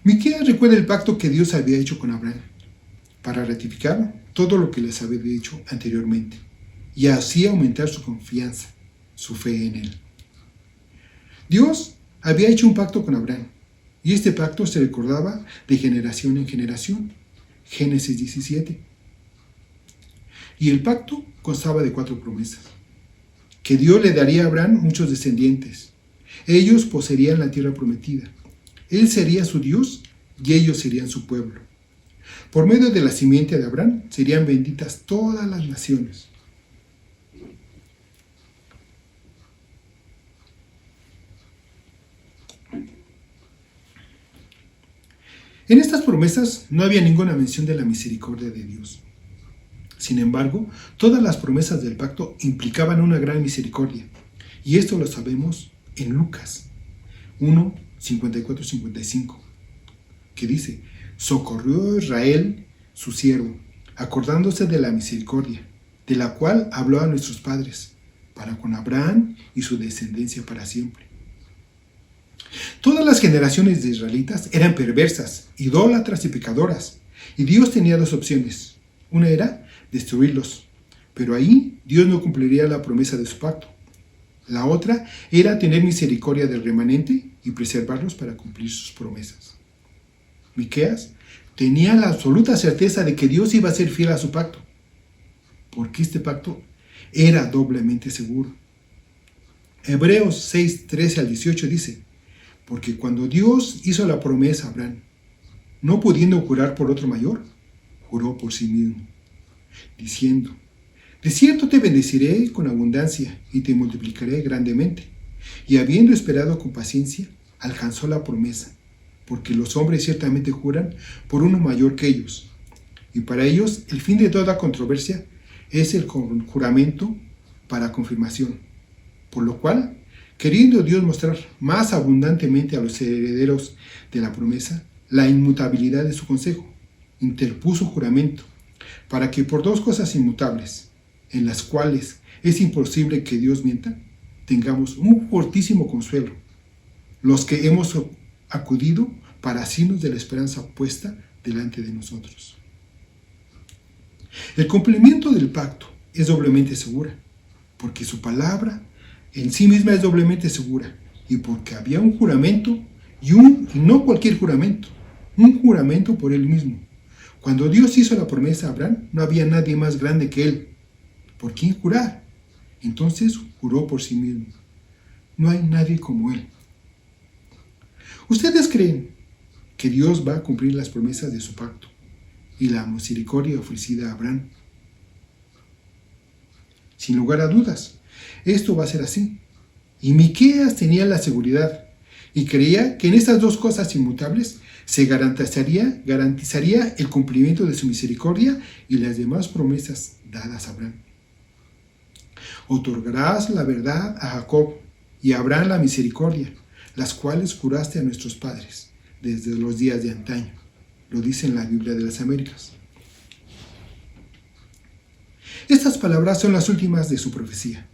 Miqueas recuerda el pacto que Dios había hecho con Abraham para ratificar todo lo que les había dicho anteriormente y así aumentar su confianza, su fe en Él. Dios había hecho un pacto con Abraham y este pacto se recordaba de generación en generación. Génesis 17. Y el pacto constaba de 4 promesas. Que Dios le daría a Abraham muchos descendientes. Ellos poseerían la tierra prometida. Él sería su Dios y ellos serían su pueblo. Por medio de la simiente de Abraham serían benditas todas las naciones. En estas promesas no había ninguna mención de la misericordia de Dios. Sin embargo, todas las promesas del pacto implicaban una gran misericordia, y esto lo sabemos en Lucas 1, 54-55, que dice: socorrió a Israel su siervo, acordándose de la misericordia, de la cual habló a nuestros padres, para con Abraham y su descendencia para siempre. Todas las generaciones de israelitas eran perversas, idólatras y pecadoras, y Dios tenía 2 opciones. Una era destruirlos, pero ahí Dios no cumpliría la promesa de su pacto. La otra era tener misericordia del remanente y preservarlos para cumplir sus promesas. Miqueas tenía la absoluta certeza de que Dios iba a ser fiel a su pacto, porque este pacto era doblemente seguro. Hebreos 6, 13-18 dice: porque cuando Dios hizo la promesa a Abraham, no pudiendo jurar por otro mayor, juró por sí mismo, diciendo: de cierto te bendeciré con abundancia y te multiplicaré grandemente. Y habiendo esperado con paciencia, alcanzó la promesa, porque los hombres ciertamente juran por uno mayor que ellos. Y para ellos el fin de toda controversia es el juramento para confirmación, por lo cual, queriendo Dios mostrar más abundantemente a los herederos de la promesa la inmutabilidad de su consejo, interpuso juramento, para que por 2 cosas inmutables, en las cuales es imposible que Dios mienta, tengamos un fortísimo consuelo, los que hemos acudido para asirnos de la esperanza puesta delante de nosotros. El cumplimiento del pacto es doblemente segura, porque su palabra en sí misma es doblemente segura, y porque había un juramento, y no cualquier juramento, un juramento por Él mismo. Cuando Dios hizo la promesa a Abraham, no había nadie más grande que Él. ¿Por quién jurar? Entonces juró por sí mismo. No hay nadie como Él. ¿Ustedes creen que Dios va a cumplir las promesas de su pacto y la misericordia ofrecida a Abraham? Sin lugar a dudas, esto va a ser así. Y Miqueas tenía la seguridad y creía que en estas 2 cosas inmutables se garantizaría el cumplimiento de su misericordia y las demás promesas dadas a Abraham. Otorgarás la verdad a Jacob y a Abraham la misericordia, las cuales juraste a nuestros padres desde los días de antaño. Lo dice en la Biblia de las Américas. Estas palabras son las últimas de su profecía.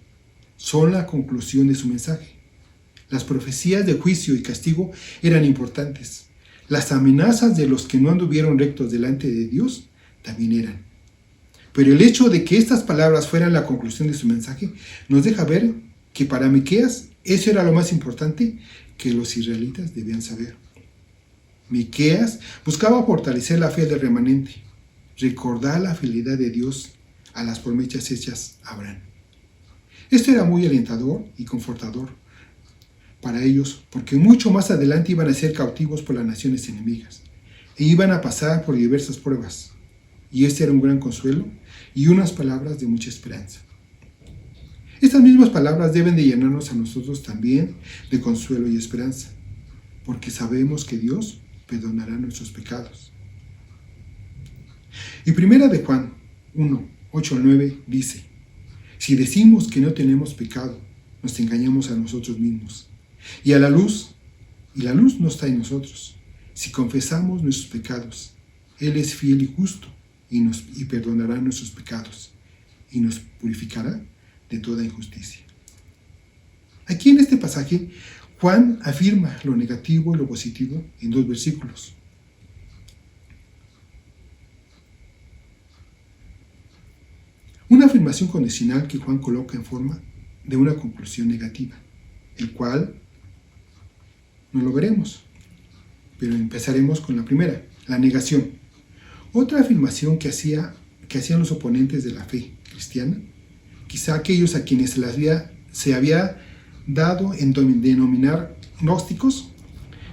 Son la conclusión de su mensaje. Las profecías de juicio y castigo eran importantes. Las amenazas de los que no anduvieron rectos delante de Dios también eran. Pero el hecho de que estas palabras fueran la conclusión de su mensaje nos deja ver que para Miqueas eso era lo más importante que los israelitas debían saber. Miqueas buscaba fortalecer la fe del remanente, recordar la fidelidad de Dios a las promesas hechas a Abraham. Esto era muy alentador y confortador para ellos, porque mucho más adelante iban a ser cautivos por las naciones enemigas e iban a pasar por diversas pruebas. Y este era un gran consuelo y unas palabras de mucha esperanza. Estas mismas palabras deben de llenarnos a nosotros también de consuelo y esperanza, porque sabemos que Dios perdonará nuestros pecados. Y primera de Juan 1, 8 al 9 dice: si decimos que no tenemos pecado, nos engañamos a nosotros mismos, y la luz no está en nosotros. Si confesamos nuestros pecados, Él es fiel y justo, y perdonará nuestros pecados, y nos purificará de toda injusticia. Aquí en este pasaje, Juan afirma lo negativo y lo positivo en 2 versículos. Una afirmación condicional que Juan coloca en forma de una conclusión negativa, el cual no lo veremos, pero empezaremos con la primera, la negación. Otra afirmación que hacían los oponentes de la fe cristiana, quizá aquellos a quienes se había dado en denominar gnósticos,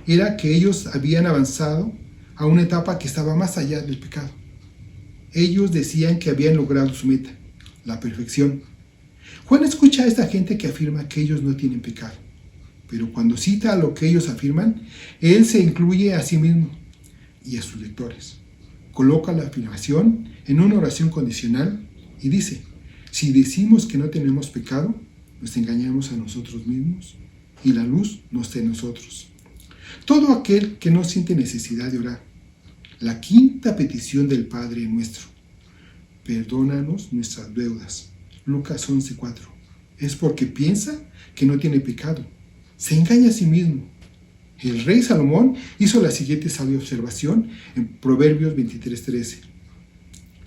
era que ellos habían avanzado a una etapa que estaba más allá del pecado. Ellos decían que habían logrado su meta, la perfección. Juan escucha a esta gente que afirma que ellos no tienen pecado, pero cuando cita lo que ellos afirman, él se incluye a sí mismo y a sus lectores. Coloca la afirmación en una oración condicional y dice: si decimos que no tenemos pecado, nos engañamos a nosotros mismos y la luz no está en nosotros. Todo aquel que no siente necesidad de orar. La quinta petición del Padre nuestro: perdónanos nuestras deudas. Lucas 11:4. Es porque piensa que no tiene pecado. Se engaña a sí mismo. El rey Salomón hizo la siguiente sabia observación en Proverbios 23:13.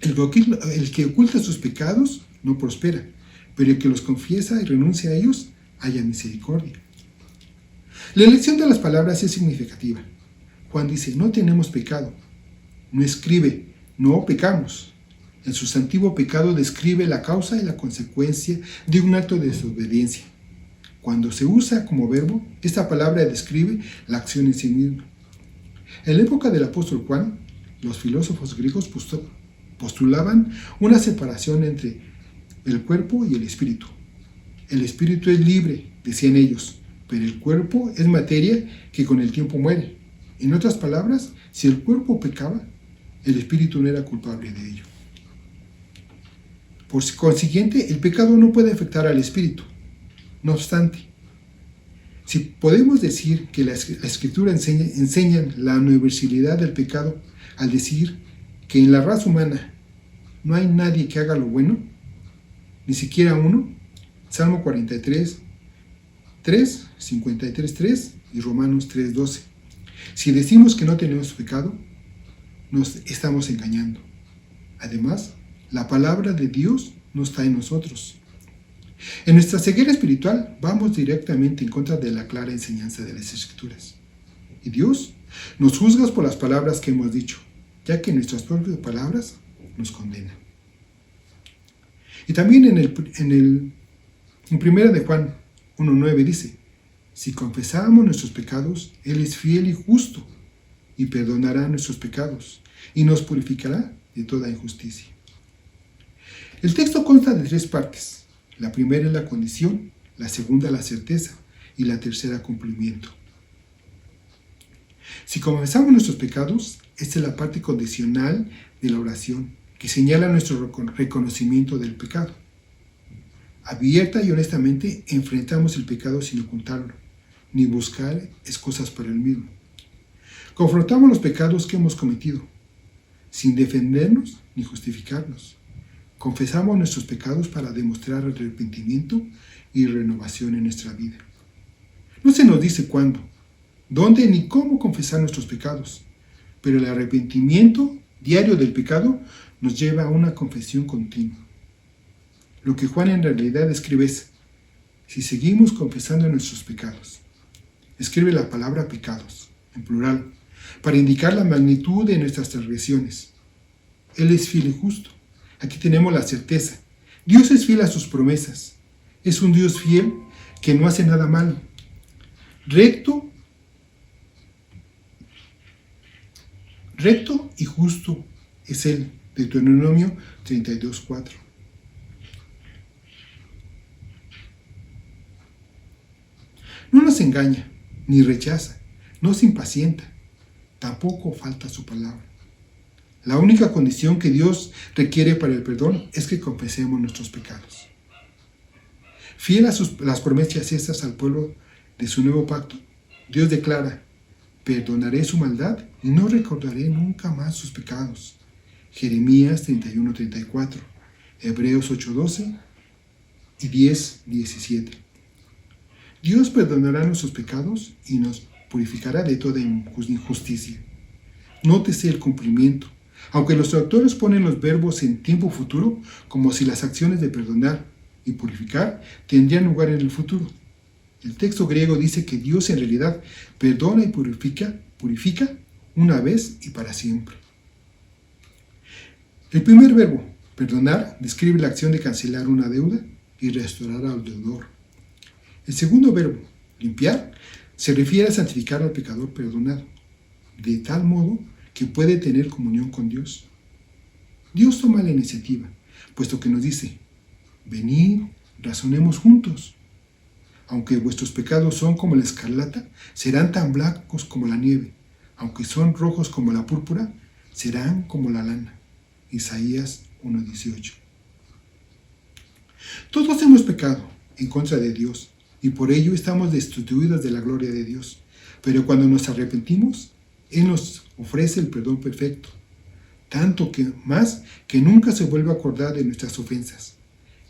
El que oculta sus pecados no prospera, pero el que los confiesa y renuncia a ellos halla misericordia. La elección de las palabras es significativa. Juan dice: no tenemos pecado. No escribe: no pecamos. El sustantivo pecado describe la causa y la consecuencia de un acto de desobediencia. Cuando se usa como verbo, esta palabra describe la acción en sí misma. En la época del apóstol Juan, los filósofos griegos postulaban una separación entre el cuerpo y el espíritu. El espíritu es libre, decían ellos, pero el cuerpo es materia que con el tiempo muere. En otras palabras, si el cuerpo pecaba, el espíritu no era culpable de ello. Por consiguiente, el pecado no puede afectar al espíritu. No obstante, si podemos decir que la Escritura enseña la universalidad del pecado al decir que en la raza humana no hay nadie que haga lo bueno, ni siquiera uno, Salmo 43, 3, 53, 3 y Romanos 3, 12. Si decimos que no tenemos pecado, nos estamos engañando. Además, la palabra de Dios no está en nosotros. En nuestra ceguera espiritual vamos directamente en contra de la clara enseñanza de las Escrituras. Y Dios nos juzga por las palabras que hemos dicho, ya que nuestras propias palabras nos condenan. Y también en 1 de Juan 1:9 dice: si confesamos nuestros pecados, Él es fiel y justo y perdonará nuestros pecados y nos purificará de toda injusticia. El texto consta de 3 partes. La primera es la condición, la segunda la certeza y la tercera cumplimiento. Si confesamos nuestros pecados, esta es la parte condicional de la oración que señala nuestro reconocimiento del pecado. Abierta y honestamente enfrentamos el pecado sin ocultarlo, ni buscar excusas para el mismo. Confrontamos los pecados que hemos cometido, sin defendernos ni justificarnos. Confesamos nuestros pecados para demostrar arrepentimiento y renovación en nuestra vida. No se nos dice cuándo, dónde ni cómo confesar nuestros pecados, pero el arrepentimiento diario del pecado nos lleva a una confesión continua. Lo que Juan en realidad escribe es: si seguimos confesando nuestros pecados. Escribe la palabra pecados, en plural, para indicar la magnitud de nuestras transgresiones. Él es fiel y justo. Aquí tenemos la certeza. Dios es fiel a sus promesas. Es un Dios fiel que no hace nada malo. Recto y justo es Él. Deuteronomio 32:4. No nos engaña, ni rechaza, no se impacienta, tampoco falta su palabra. La única condición que Dios requiere para el perdón es que confesemos nuestros pecados. Fiel a las promesas estas al pueblo de su nuevo pacto, Dios declara: perdonaré su maldad y no recordaré nunca más sus pecados. Jeremías 31:34, Hebreos 8:12 y 10:17. Dios perdonará nuestros pecados y nos purificará de toda injusticia. Nótese el cumplimiento. Aunque los traductores ponen los verbos en tiempo futuro, como si las acciones de perdonar y purificar tendrían lugar en el futuro. El texto griego dice que Dios en realidad perdona y purifica una vez y para siempre. El primer verbo, perdonar, describe la acción de cancelar una deuda y restaurar al deudor. El segundo verbo, limpiar, se refiere a santificar al pecador perdonado, de tal modo que puede tener comunión con Dios. Dios toma la iniciativa, puesto que nos dice: venid, razonemos juntos. Aunque vuestros pecados son como la escarlata, serán tan blancos como la nieve. Aunque son rojos como la púrpura, serán como la lana. Isaías 1:18. Todos hemos pecado en contra de Dios y por ello estamos destituidos de la gloria de Dios. Pero cuando nos arrepentimos, Él nos ofrece el perdón perfecto, tanto que más que nunca se vuelve a acordar de nuestras ofensas.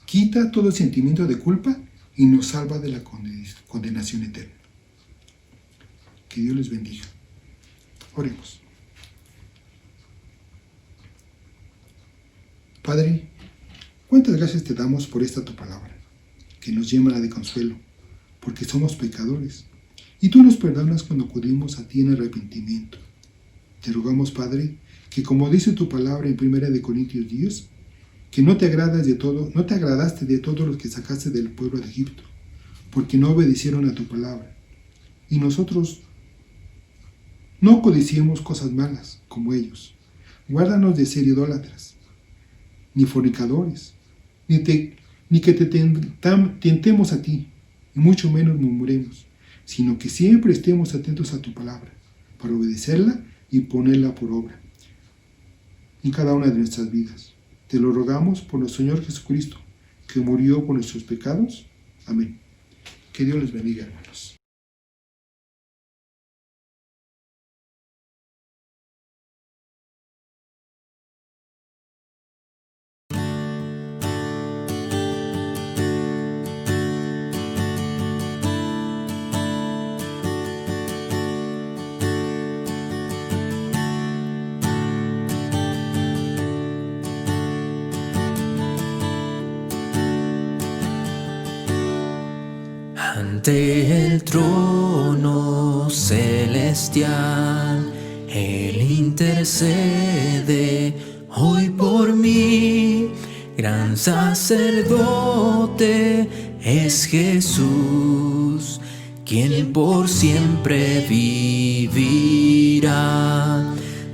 Quita todo sentimiento de culpa y nos salva de la condenación eterna. Que Dios les bendiga. Oremos. Padre, cuántas gracias te damos por esta tu palabra, que nos llena de consuelo, porque somos pecadores, y tú nos perdonas cuando acudimos a ti en arrepentimiento. Te rogamos, Padre, que como dice tu palabra en 1 Corintios 10, que no te agradaste de todos los que sacaste del pueblo de Egipto, porque no obedecieron a tu palabra. Y nosotros no codiciemos cosas malas como ellos. Guárdanos de ser idólatras, ni fornicadores, ni que te tentemos a ti, y mucho menos murmuremos, sino que siempre estemos atentos a tu palabra, para obedecerla y ponerla por obra en cada una de nuestras vidas. Te lo rogamos por nuestro Señor Jesucristo, que murió por nuestros pecados. Amén. Que Dios les bendiga, hermanos. Ante el trono celestial, Él intercede hoy por mí. Gran sacerdote es Jesús, quien por siempre vivirá.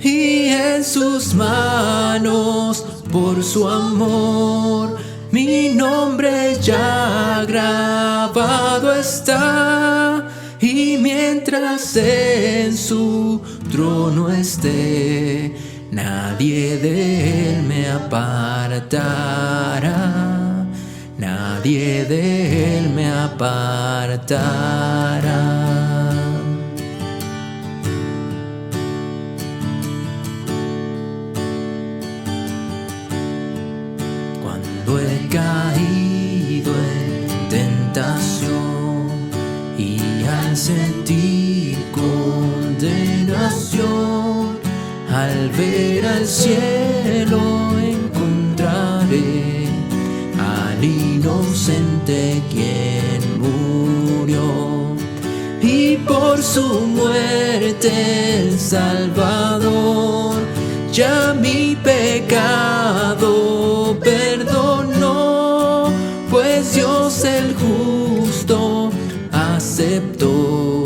Y en sus manos, por su amor, mi nombre ya grabado está, y mientras en su trono esté, nadie de él me apartará, nadie de él me apartará. Cuando he caído en tentación y al sentir al ver al cielo encontraré al inocente quien murió, y por su muerte el Salvador ya mi pecado perdonó, pues Dios el justo aceptó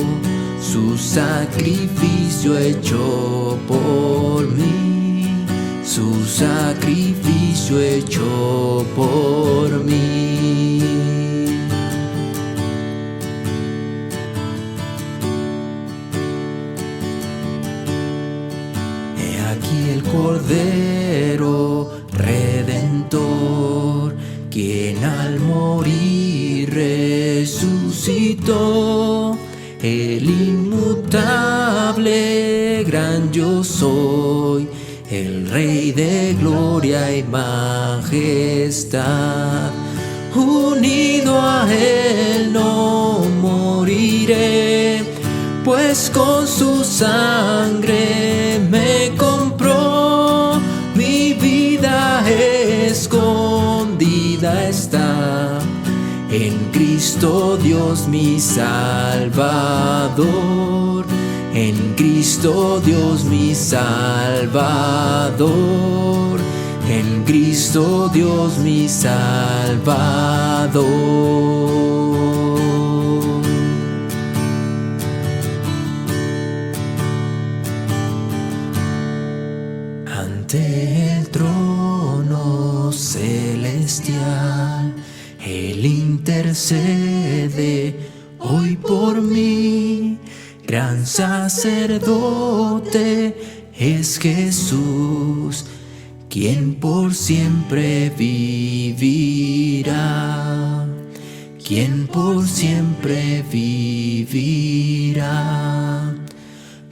su sacrificio hecho por mí, su sacrificio hecho por mí. He aquí el Cordero Redentor, quien al morir resucitó, el inmutable gran yo soy, el Rey de gloria y majestad. Unido a Él no moriré, pues con su sangre me compró, mi vida escondida está en Cristo Dios mi Salvador, en Cristo Dios mi Salvador, en Cristo Dios mi Salvador. Ante el trono celestial Él intercede hoy por mí, gran sacerdote es Jesús, quien por siempre vivirá, quien por siempre vivirá,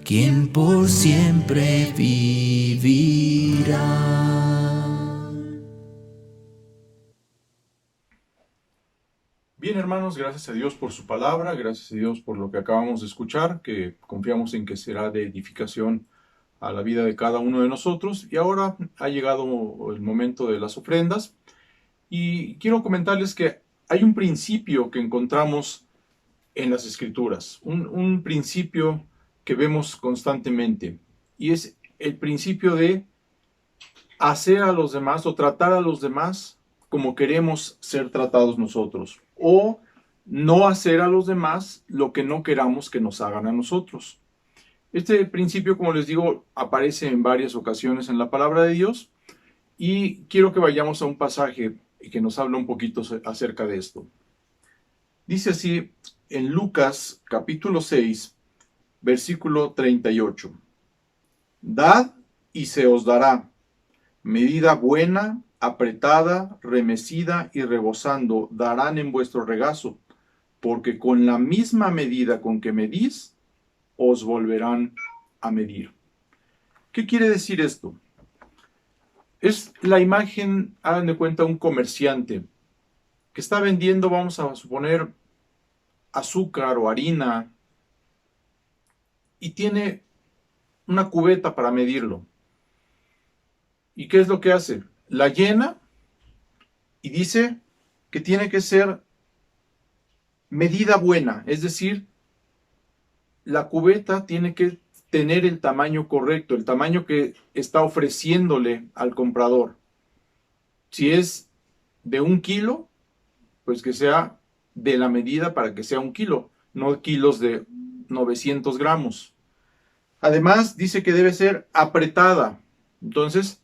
quien por siempre vivirá. Bien, hermanos, gracias a Dios por su palabra, gracias a Dios por lo que acabamos de escuchar, que confiamos en que será de edificación a la vida de cada uno de nosotros. Y ahora ha llegado el momento de las ofrendas. Y quiero comentarles que hay un principio que encontramos en las Escrituras, un principio que vemos constantemente, y es el principio de hacer a los demás o tratar a los demás como queremos ser tratados nosotros, o no hacer a los demás lo que no queramos que nos hagan a nosotros. Este principio, como les digo, aparece en varias ocasiones en la palabra de Dios, y quiero que vayamos a un pasaje que nos habla un poquito acerca de esto. Dice así en Lucas capítulo 6, versículo 38. Dad y se os dará, medida buena, apretada, remecida y rebosando darán en vuestro regazo, porque con la misma medida con que medís, os volverán a medir. ¿Qué quiere decir esto? Es la imagen, hagan de cuenta, un comerciante que está vendiendo, vamos a suponer, azúcar o harina, y tiene una cubeta para medirlo. ¿Y qué es lo que hace? La llena y dice que tiene que ser medida buena, es decir, la cubeta tiene que tener el tamaño correcto, el tamaño que está ofreciéndole al comprador. Si es de 1 kilo, pues que sea de la medida para que sea 1 kilo, no kilos de 900 gramos. Además, dice que debe ser apretada. Entonces,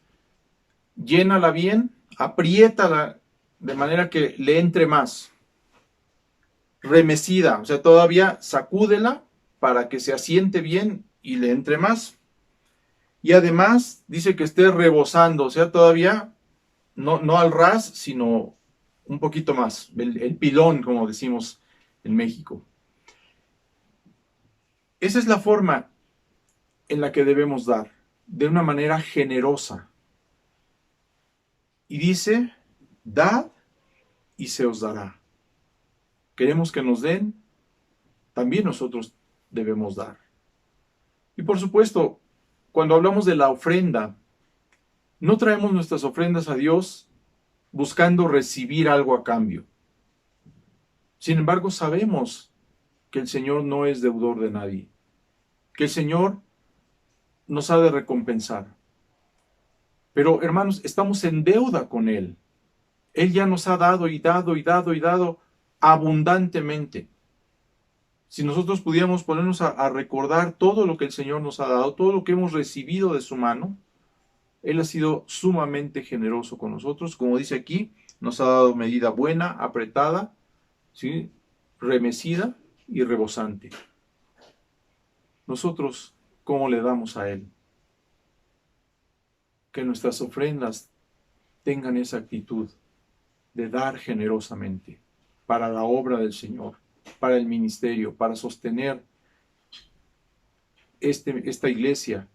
llénala bien, apriétala de manera que le entre más. Remecida, o sea, todavía sacúdela para que se asiente bien y le entre más. Y además dice que esté rebosando, o sea, todavía no al ras, sino un poquito más, el pilón, como decimos en México. Esa es la forma en la que debemos dar, de una manera generosa. Y dice, dad y se os dará. Queremos que nos den, también nosotros debemos dar. Y por supuesto, cuando hablamos de la ofrenda, no traemos nuestras ofrendas a Dios buscando recibir algo a cambio. Sin embargo, sabemos que el Señor no es deudor de nadie, que el Señor nos ha de recompensar. Pero, hermanos, estamos en deuda con Él. Él ya nos ha dado y dado y dado y dado abundantemente. Si nosotros pudiéramos ponernos a recordar todo lo que el Señor nos ha dado, todo lo que hemos recibido de su mano, Él ha sido sumamente generoso con nosotros. Como dice aquí, nos ha dado medida buena, apretada, ¿sí?, remecida y rebosante. Nosotros, ¿cómo le damos a Él? Que nuestras ofrendas tengan esa actitud de dar generosamente para la obra del Señor, para el ministerio, para sostener esta iglesia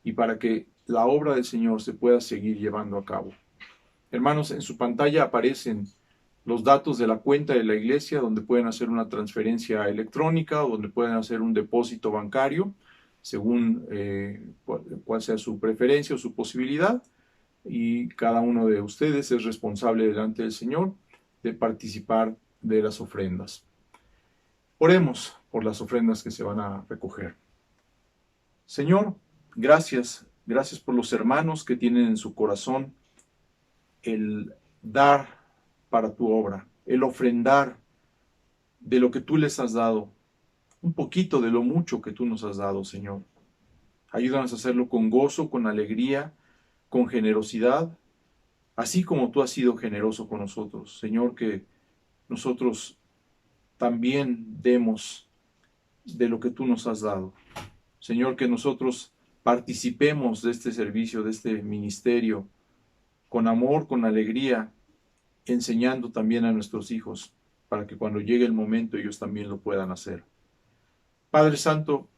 y para que la obra del Señor se pueda seguir llevando a cabo. Hermanos, en su pantalla aparecen los datos de la cuenta de la iglesia, donde pueden hacer una transferencia electrónica o donde pueden hacer un depósito bancario, según cuál sea su preferencia o su posibilidad. Y cada uno de ustedes es responsable delante del Señor de participar de las ofrendas. Oremos por las ofrendas que se van a recoger. Señor, gracias por los hermanos que tienen en su corazón el dar para tu obra, el ofrendar de lo que tú les has dado, un poquito de lo mucho que tú nos has dado, Señor. Ayúdanos a hacerlo con gozo, con alegría, con generosidad, así como tú has sido generoso con nosotros. Señor, que nosotros también demos de lo que tú nos has dado. Señor, que nosotros participemos de este servicio, de este ministerio, con amor, con alegría, enseñando también a nuestros hijos, para que cuando llegue el momento ellos también lo puedan hacer. Padre Santo,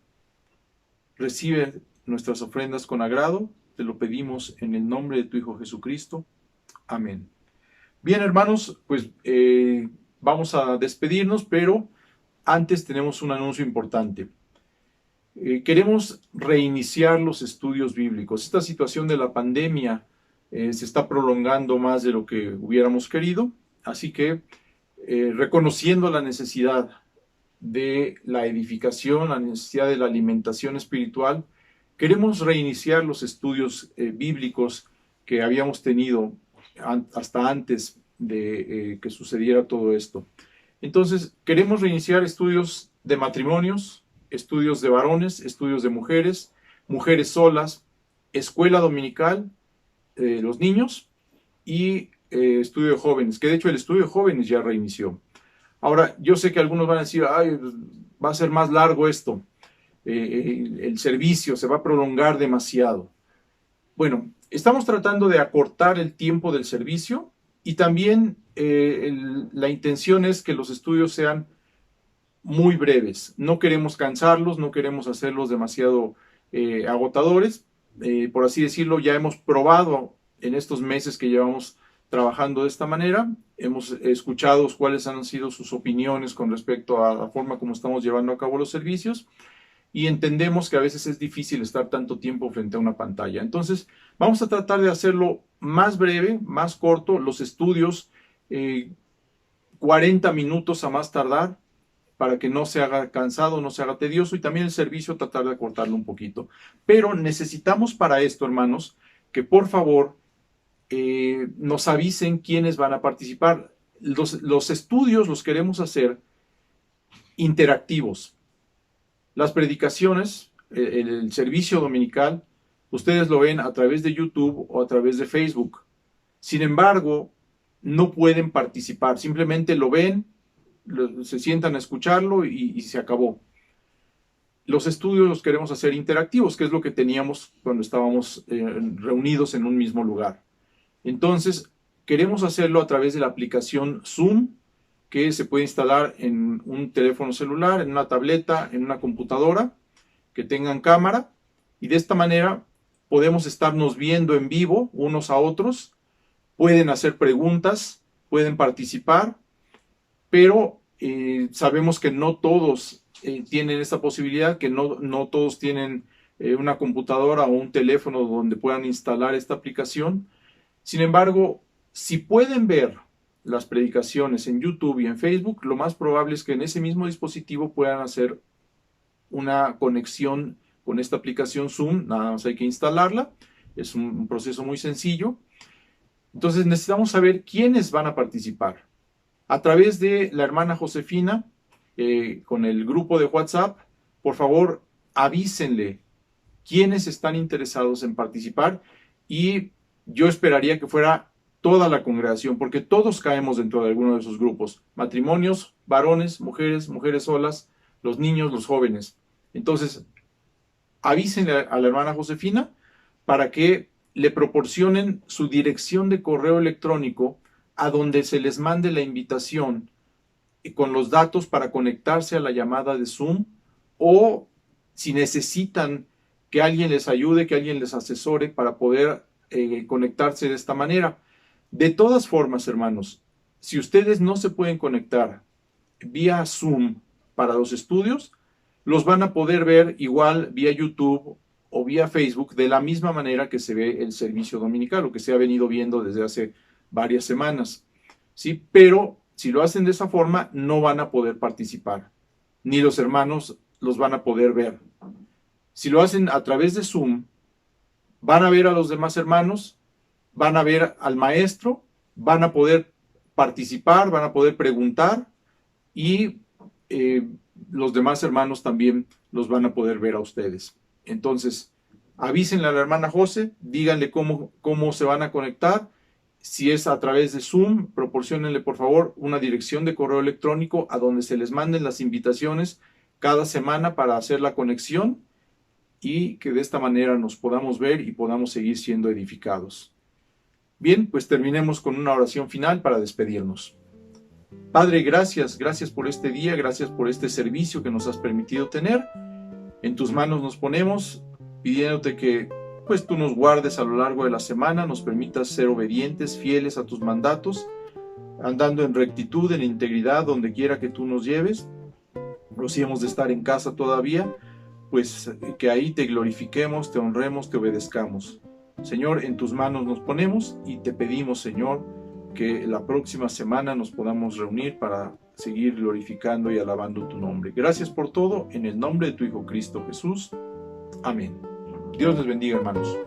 recibe nuestras ofrendas con agrado, te lo pedimos en el nombre de tu Hijo Jesucristo. Amén. Bien, hermanos, pues vamos a despedirnos, pero antes tenemos un anuncio importante. Queremos reiniciar los estudios bíblicos. Esta situación de la pandemia se está prolongando más de lo que hubiéramos querido, así que reconociendo la necesidad de la edificación, la necesidad de la alimentación espiritual, queremos reiniciar los estudios bíblicos que habíamos tenido hasta antes de que sucediera todo esto. Entonces, queremos reiniciar estudios de matrimonios, estudios de varones, estudios de mujeres, mujeres solas, escuela dominical, los niños y estudio de jóvenes, que de hecho el estudio de jóvenes ya reinició. Ahora, yo sé que algunos van a decir, ay, va a ser más largo esto, el servicio se va a prolongar demasiado. Bueno, estamos tratando de acortar el tiempo del servicio y también la intención es que los estudios sean muy breves. No queremos cansarlos, no queremos hacerlos demasiado agotadores. Por así decirlo, ya hemos probado en estos meses que llevamos trabajando de esta manera, hemos escuchado cuáles han sido sus opiniones con respecto a la forma como estamos llevando a cabo los servicios y entendemos que a veces es difícil estar tanto tiempo frente a una pantalla. Entonces, vamos a tratar de hacerlo más breve, más corto, los estudios 40 minutos a más tardar, para que no se haga cansado, no se haga tedioso, y también el servicio tratar de acortarlo un poquito. Pero necesitamos para esto, hermanos, que por favor nos avisen quiénes van a participar. Los estudios los queremos hacer interactivos. Las predicaciones, el servicio dominical, ustedes lo ven a través de YouTube o a través de Facebook. Sin embargo, no pueden participar, simplemente lo ven, se sientan a escucharlo y se acabó. Los estudios los queremos hacer interactivos, que es lo que teníamos cuando estábamos reunidos en un mismo lugar. Entonces, queremos hacerlo a través de la aplicación Zoom, que se puede instalar en un teléfono celular, en una tableta, en una computadora, que tengan cámara, y de esta manera podemos estarnos viendo en vivo unos a otros, pueden hacer preguntas, pueden participar, pero sabemos que no todos tienen esta posibilidad, que no todos tienen una computadora o un teléfono donde puedan instalar esta aplicación. Sin embargo, si pueden ver las predicaciones en YouTube y en Facebook, lo más probable es que en ese mismo dispositivo puedan hacer una conexión con esta aplicación Zoom. Nada más hay que instalarla. Es un proceso muy sencillo. Entonces necesitamos saber quiénes van a participar. A través de la hermana Josefina, con el grupo de WhatsApp, por favor avísenle quiénes están interesados en participar, y yo esperaría que fuera toda la congregación, porque todos caemos dentro de alguno de esos grupos: matrimonios, varones, mujeres, mujeres solas, los niños, los jóvenes. Entonces, avísenle a la hermana Josefina para que le proporcionen su dirección de correo electrónico a donde se les mande la invitación con los datos para conectarse a la llamada de Zoom, o si necesitan que alguien les ayude, que alguien les asesore para poder conectarse de esta manera. De todas formas, hermanos, si ustedes no se pueden conectar vía Zoom para los estudios, los van a poder ver igual vía YouTube o vía Facebook, de la misma manera que se ve el servicio dominical, o que se ha venido viendo desde hace varias semanas, ¿sí? Pero si lo hacen de esa forma, no van a poder participar, ni los hermanos los van a poder ver. Si lo hacen a través de Zoom, van a ver a los demás hermanos, van a ver al maestro, van a poder participar, van a poder preguntar, y los demás hermanos también los van a poder ver a ustedes. Entonces, avísenle a la hermana José, díganle cómo se van a conectar. Si es a través de Zoom, proporciónenle por favor una dirección de correo electrónico a donde se les manden las invitaciones cada semana para hacer la conexión, y que de esta manera nos podamos ver y podamos seguir siendo edificados. Bien, pues terminemos con una oración final para despedirnos. Padre, gracias por este día, gracias por este servicio que nos has permitido tener. En tus manos nos ponemos, pidiéndote que pues tú nos guardes a lo largo de la semana, nos permitas ser obedientes, fieles a tus mandatos, andando en rectitud, en integridad, donde quiera que tú nos lleves. O si hemos de estar en casa todavía, pues que ahí te glorifiquemos, te honremos, te obedezcamos. Señor, en tus manos nos ponemos y te pedimos, Señor, que la próxima semana nos podamos reunir para seguir glorificando y alabando tu nombre. Gracias por todo, en el nombre de tu Hijo Cristo Jesús. Amén. Dios les bendiga, hermanos.